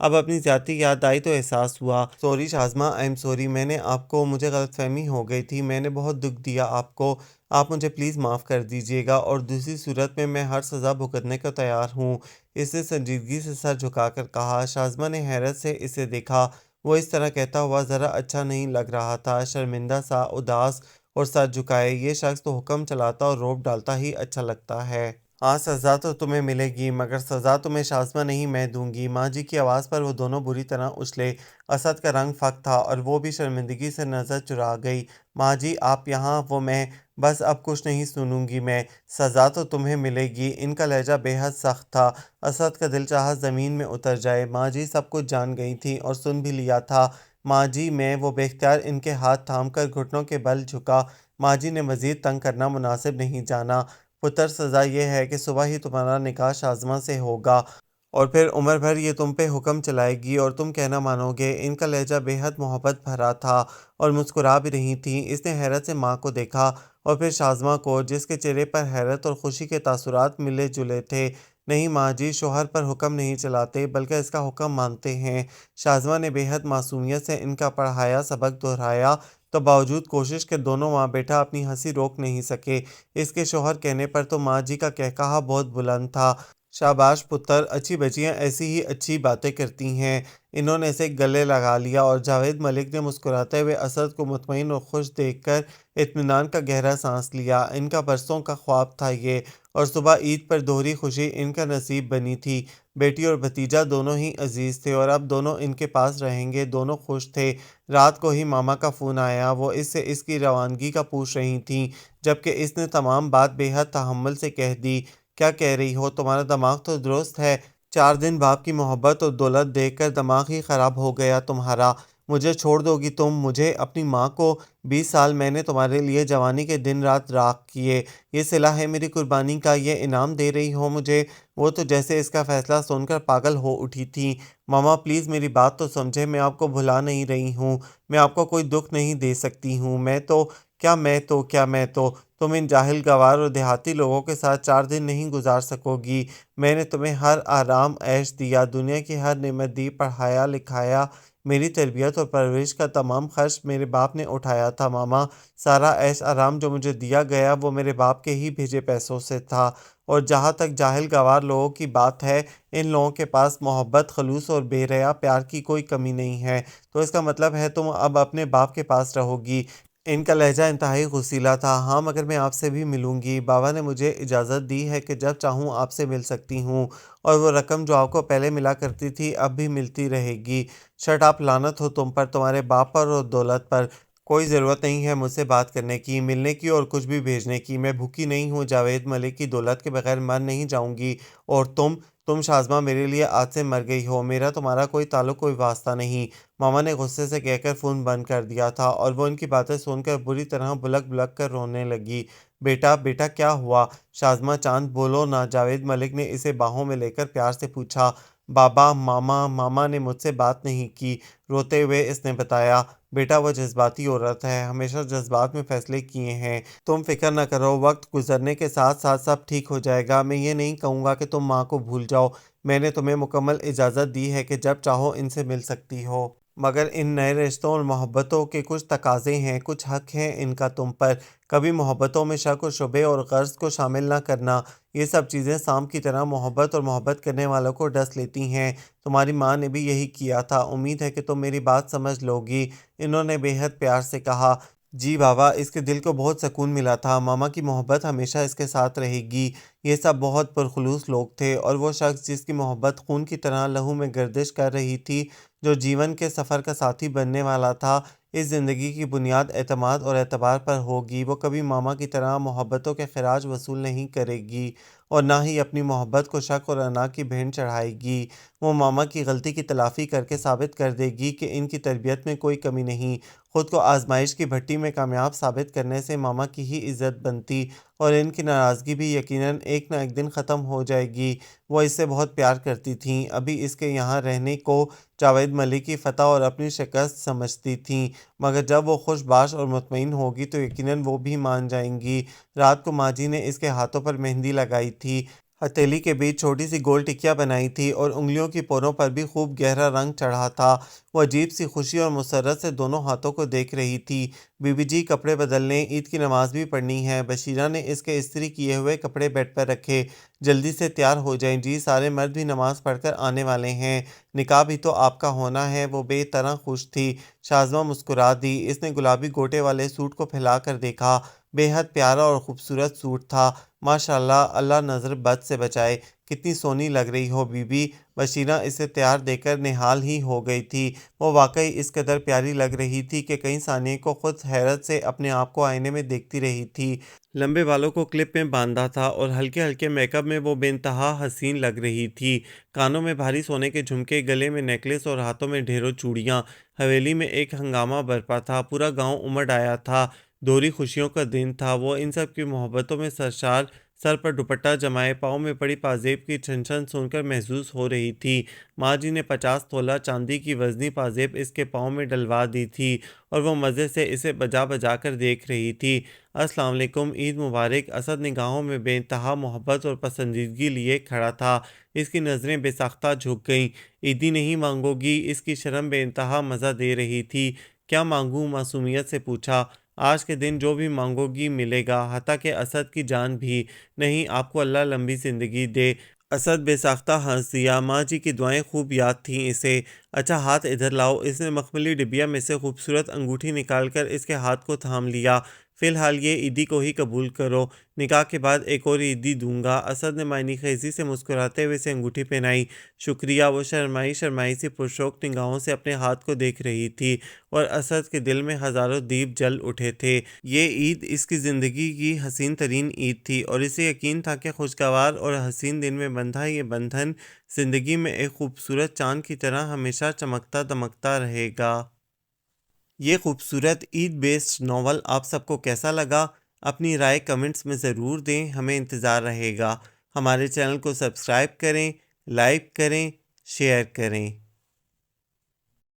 اب اپنی زیادتی یاد آئی تو احساس ہوا۔ سوری شازمہ، آئی ایم سوری، مجھے غلط فہمی ہو گئی تھی، میں نے بہت دکھ دیا آپ کو، آپ مجھے پلیز معاف کر دیجیے گا، اور دوسری صورت میں ہر سزا بھگتنے کو تیار ہوں۔ اس نے سنجیدگی سے سر جھکا کر کہا۔ شازمہ نے حیرت سے اسے دیکھا۔ وہ اس طرح کہتا ہوا ذرا اچھا نہیں لگ رہا تھا، شرمندہ سا، اداس اور سر جھکائے۔ یہ شخص تو حکم چلاتا اور روب ڈالتا ہی اچھا لگتا ہے۔ ہاں، سزا تو تمہیں ملے گی، مگر سزا تمہیں شازمہ نہیں میں دوں گی۔ ماں جی کی آواز پر وہ دونوں بری طرح اچھلے۔ اسد کا رنگ پھک تھا اور وہ بھی شرمندگی سے نظر چرا گئی۔ ماں جی آپ یہاں، وہ میں، بس اب کچھ نہیں سنوں گی میں، سزا تو تمہیں ملے گی۔ ان کا لہجہ بے حد سخت تھا۔ اسد کا دل چاہا زمین میں اتر جائے۔ ماں جی سب کچھ جان گئی تھیں اور سن بھی لیا تھا۔ ماں جی میں، وہ بے اختیار ان کے ہاتھ تھام کر گھٹنوں کے بل جھکا۔ ماں جی نے مزید تنگ کرنا مناسب نہیں جانا۔ پتر، سزا یہ ہے کہ صبح ہی تمہارا نکاح شازمہ سے ہوگا، اور پھر عمر بھر یہ تم پہ حکم چلائے گی اور تم کہنا مانو گے۔ ان کا لہجہ بے حد محبت بھرا تھا اور مسکرا بھی رہی تھیں۔ اس نے حیرت سے ماں کو دیکھا اور پھر شازمہ کو، جس کے چہرے پر حیرت اور خوشی کے تاثرات ملے جلے تھے۔ نہیں ماں جی، شوہر پر حکم نہیں چلاتے بلکہ اس کا حکم مانتے ہیں۔ شازمہ نے بے حد معصومیت سے ان کا پڑھایا سبق دہرایا، تو باوجود کوشش کے دونوں ماں بیٹا اپنی ہنسی روک نہیں سکے۔ اس کے شوہر کہنے پر تو ماں جی کا قہقہہ بہت بلند تھا۔ شاباش پتر، اچھی بچیاں ایسی ہی اچھی باتیں کرتی ہیں۔ انہوں نے اسے گلے لگا لیا اور جاوید ملک نے مسکراتے ہوئے اسد کو مطمئن اور خوش دیکھ کر اطمینان کا گہرا سانس لیا۔ ان کا برسوں کا خواب تھا یہ، اور صبح عید پر دوہری خوشی ان کا نصیب بنی تھی۔ بیٹی اور بھتیجا دونوں ہی عزیز تھے اور اب دونوں ان کے پاس رہیں گے۔ دونوں خوش تھے۔ رات کو ہی ماما کا فون آیا۔ وہ اس سے اس کی روانگی کا پوچھ رہی تھیں، جبکہ اس نے تمام بات بے حد تحمل سے کہہ دی۔ کیا کہہ رہی ہو؟ تمہارا دماغ تو درست ہے؟ 4 دن باپ کی محبت اور دولت دیکھ کر دماغ ہی خراب ہو گیا تمہارا۔ مجھے چھوڑ دو گی تم؟ مجھے، اپنی ماں کو؟ 20 سال میں نے تمہارے لیے جوانی کے دن رات راکھ کیے، یہ صلہ ہے میری قربانی کا؟ یہ انعام دے رہی ہو مجھے؟ وہ تو جیسے اس کا فیصلہ سن کر پاگل ہو اٹھی تھی۔ ماما پلیز میری بات تو سمجھے، میں آپ کو بھلا نہیں رہی ہوں، میں آپ کو کوئی دکھ نہیں دے سکتی ہوں۔ میں تو تم ان جاہل گوار اور دیہاتی لوگوں کے ساتھ 4 دن نہیں گزار سکو گی۔ میں نے تمہیں ہر آرام عیش دیا، دنیا کی ہر نعمت دی، پڑھایا لکھایا، میری تربیت اور پرورش کا تمام خرچ میرے باپ نے اٹھایا تھا ماما۔ سارا عیش آرام جو مجھے دیا گیا وہ میرے باپ کے ہی بھیجے پیسوں سے تھا۔ اور جہاں تک جاہل گوار لوگوں کی بات ہے، ان لوگوں کے پاس محبت، خلوص اور بے ریا پیار کی کوئی کمی نہیں ہے۔ تو اس کا مطلب ہے تم اب اپنے باپ کے پاس رہو گی؟ ان کا لہجہ انتہائی غصیلا تھا۔ ہاں، مگر میں آپ سے بھی ملوں گی۔ بابا نے مجھے اجازت دی ہے کہ جب چاہوں آپ سے مل سکتی ہوں، اور وہ رقم جو آپ کو پہلے ملا کرتی تھی اب بھی ملتی رہے گی۔ شٹ اپ، لعنت ہو تم پر، تمہارے باپ پر اور دولت پر۔ کوئی ضرورت نہیں ہے مجھ سے بات کرنے کی، ملنے کی اور کچھ بھی بھیجنے کی۔ میں بھوکی نہیں ہوں، جاوید ملک کی دولت کے بغیر مر نہیں جاؤں گی۔ اور تم شازمہ میرے لیے آج سے مر گئی ہو، میرا تمہارا کوئی تعلق، کوئی واسطہ نہیں۔ ماما نے غصے سے کہہ کر فون بند کر دیا تھا اور وہ ان کی باتیں سن کر بری طرح بلک بلک کر رونے لگی۔ بیٹا کیا ہوا؟ شازمہ چاند بولو نا، جاوید ملک نے اسے باہوں میں لے کر پیار سے پوچھا۔ بابا، ماما نے مجھ سے بات نہیں کی، روتے ہوئے اس نے بتایا۔ بیٹا وہ جذباتی عورت ہے، ہمیشہ جذبات میں فیصلے کیے ہیں۔ تم فکر نہ کرو، وقت گزرنے کے ساتھ ساتھ سب ٹھیک ہو جائے گا۔ میں یہ نہیں کہوں گا کہ تم ماں کو بھول جاؤ، میں نے تمہیں مکمل اجازت دی ہے کہ جب چاہو ان سے مل سکتی ہو، مگر ان نئے رشتوں اور محبتوں کے کچھ تقاضے ہیں، کچھ حق ہیں ان کا تم پر۔ کبھی محبتوں میں شک و شبہے اور غرض کو شامل نہ کرنا، یہ سب چیزیں سانپ کی طرح محبت اور محبت کرنے والوں کو ڈس لیتی ہیں۔ تمہاری ماں نے بھی یہی کیا تھا، امید ہے کہ تم میری بات سمجھ لو گی، انہوں نے بے حد پیار سے کہا۔ جی بابا، اس کے دل کو بہت سکون ملا تھا، ماما کی محبت ہمیشہ اس کے ساتھ رہے گی۔ یہ سب بہت پرخلوص لوگ تھے، اور وہ شخص جس کی محبت خون کی طرح لہو میں گردش کر رہی تھی، جو جیون کے سفر کا ساتھی بننے والا تھا، اس زندگی کی بنیاد اعتماد اور اعتبار پر ہوگی۔ وہ کبھی ماما کی طرح محبتوں کے خراج وصول نہیں کرے گی، اور نہ ہی اپنی محبت کو شک اور انا کی بھینٹ چڑھائے گی۔ وہ ماما کی غلطی کی تلافی کر کے ثابت کر دے گی کہ ان کی تربیت میں کوئی کمی نہیں۔ خود کو آزمائش کی بھٹی میں کامیاب ثابت کرنے سے ماما کی ہی عزت بنتی، اور ان کی ناراضگی بھی یقیناً ایک نہ ایک دن ختم ہو جائے گی۔ وہ اس سے بہت پیار کرتی تھیں، ابھی اس کے یہاں رہنے کو جاوید ملک کی فتح اور اپنی شکست سمجھتی تھیں، مگر جب وہ خوش باش اور مطمئن ہوگی تو یقیناً وہ بھی مان جائیں گی۔ رات کو ماں جی نے اس کے ہاتھوں پر مہندی لگائی تھی۔ ہتھیلی کے بیچ چھوٹی سی گول ٹکیاں بنائی تھی اور انگلیوں کی پوروں پر بھی خوب گہرا رنگ چڑھا تھا۔ وہ عجیب سی خوشی اور مسرت سے دونوں ہاتھوں کو دیکھ رہی تھی۔ بی بی جی کپڑے بدلنے، عید کی نماز بھی پڑھنی ہے۔ بشیرہ نے اس کے استری کیے ہوئے کپڑے بیڈ پر رکھے۔ جلدی سے تیار ہو جائیں جی، سارے مرد بھی نماز پڑھ کر آنے والے ہیں۔ نکاح بھی تو آپ کا ہونا ہے۔ وہ بے طرح خوش تھی۔ شاذمہ مسکرا دی۔ اس نے گلابی گوٹے والے سوٹ کو پھیلا کر دیکھا۔ بے حد پیارا اور خوبصورت سوٹ تھا۔ ماشاء اللہ، اللہ نظر بد سے بچائے، کتنی سونی لگ رہی ہو بی بی۔ بشیرہ اسے تیار دیکھ کر نہال ہی ہو گئی تھی۔ وہ واقعی اس قدر پیاری لگ رہی تھی کہ کئی ثانیے کو خود حیرت سے اپنے آپ کو آئینے میں دیکھتی رہی تھی۔ لمبے بالوں کو کلپ میں باندھا تھا اور ہلکے ہلکے میک اپ میں وہ بے انتہا حسین لگ رہی تھی۔ کانوں میں بھاری سونے کے جھمکے، گلے میں نیکلس اور ہاتھوں میں ڈھیروں چوڑیاں۔ حویلی میں ایک ہنگامہ برپا تھا، پورا گاؤں امڑ آیا تھا۔ دوہری خوشیوں کا دن تھا۔ وہ ان سب کی محبتوں میں سرشار، سر پر دوپٹہ جمائے، پاؤں میں پڑی پازیب کی چھن چھن سن کر محظوظ ہو رہی تھی۔ ماں جی نے 50 تولہ چاندی کی وزنی پازیب اس کے پاؤں میں ڈلوا دی تھی اور وہ مزے سے اسے بجا بجا کر دیکھ رہی تھی۔ السلام علیکم، عید مبارک۔ اسد نگاہوں میں بے انتہا محبت اور پسندیدگی لیے کھڑا تھا۔ اس کی نظریں بے ساختہ جھک گئیں۔ عیدی نہیں مانگو گی؟ اس کی شرم بے انتہا مزہ دے رہی تھی۔ کیا مانگوں؟ معصومیت سے پوچھا۔ آج کے دن جو بھی مانگو گی ملے گا، حتیٰ کہ اسد کی جان بھی۔ نہیں، آپ کو اللہ لمبی زندگی دے۔ اسد بے ساختہ ہنس دیا۔ ماں جی کی دعائیں خوب یاد تھیں اسے۔ اچھا ہاتھ ادھر لاؤ۔ اس نے مخملی ڈبیا میں سے خوبصورت انگوٹھی نکال کر اس کے ہاتھ کو تھام لیا۔ فی الحال یہ عیدی کو ہی قبول کرو، نکاح کے بعد ایک اور عیدی دوں گا۔ اسد نے معنی خیزی سے مسکراتے ہوئے اسے انگوٹھی پہنائی۔ شکریہ۔ وہ شرمائی شرمائی سی پرشوق نگاہوں سے اپنے ہاتھ کو دیکھ رہی تھی اور اسد کے دل میں ہزاروں دیپ جل اٹھے تھے۔ یہ عید اس کی زندگی کی حسین ترین عید تھی اور اسے یقین تھا کہ خوشگوار اور حسین دن میں بندھا یہ بندھن زندگی میں ایک خوبصورت چاند کی طرح ہمیشہ چمکتا دمکتا رہے گا۔ یہ خوبصورت عید بیسڈ ناول آپ سب کو کیسا لگا؟ اپنی رائے کمنٹس میں ضرور دیں، ہمیں انتظار رہے گا۔ ہمارے چینل کو سبسکرائب کریں، لائک کریں، شیئر کریں۔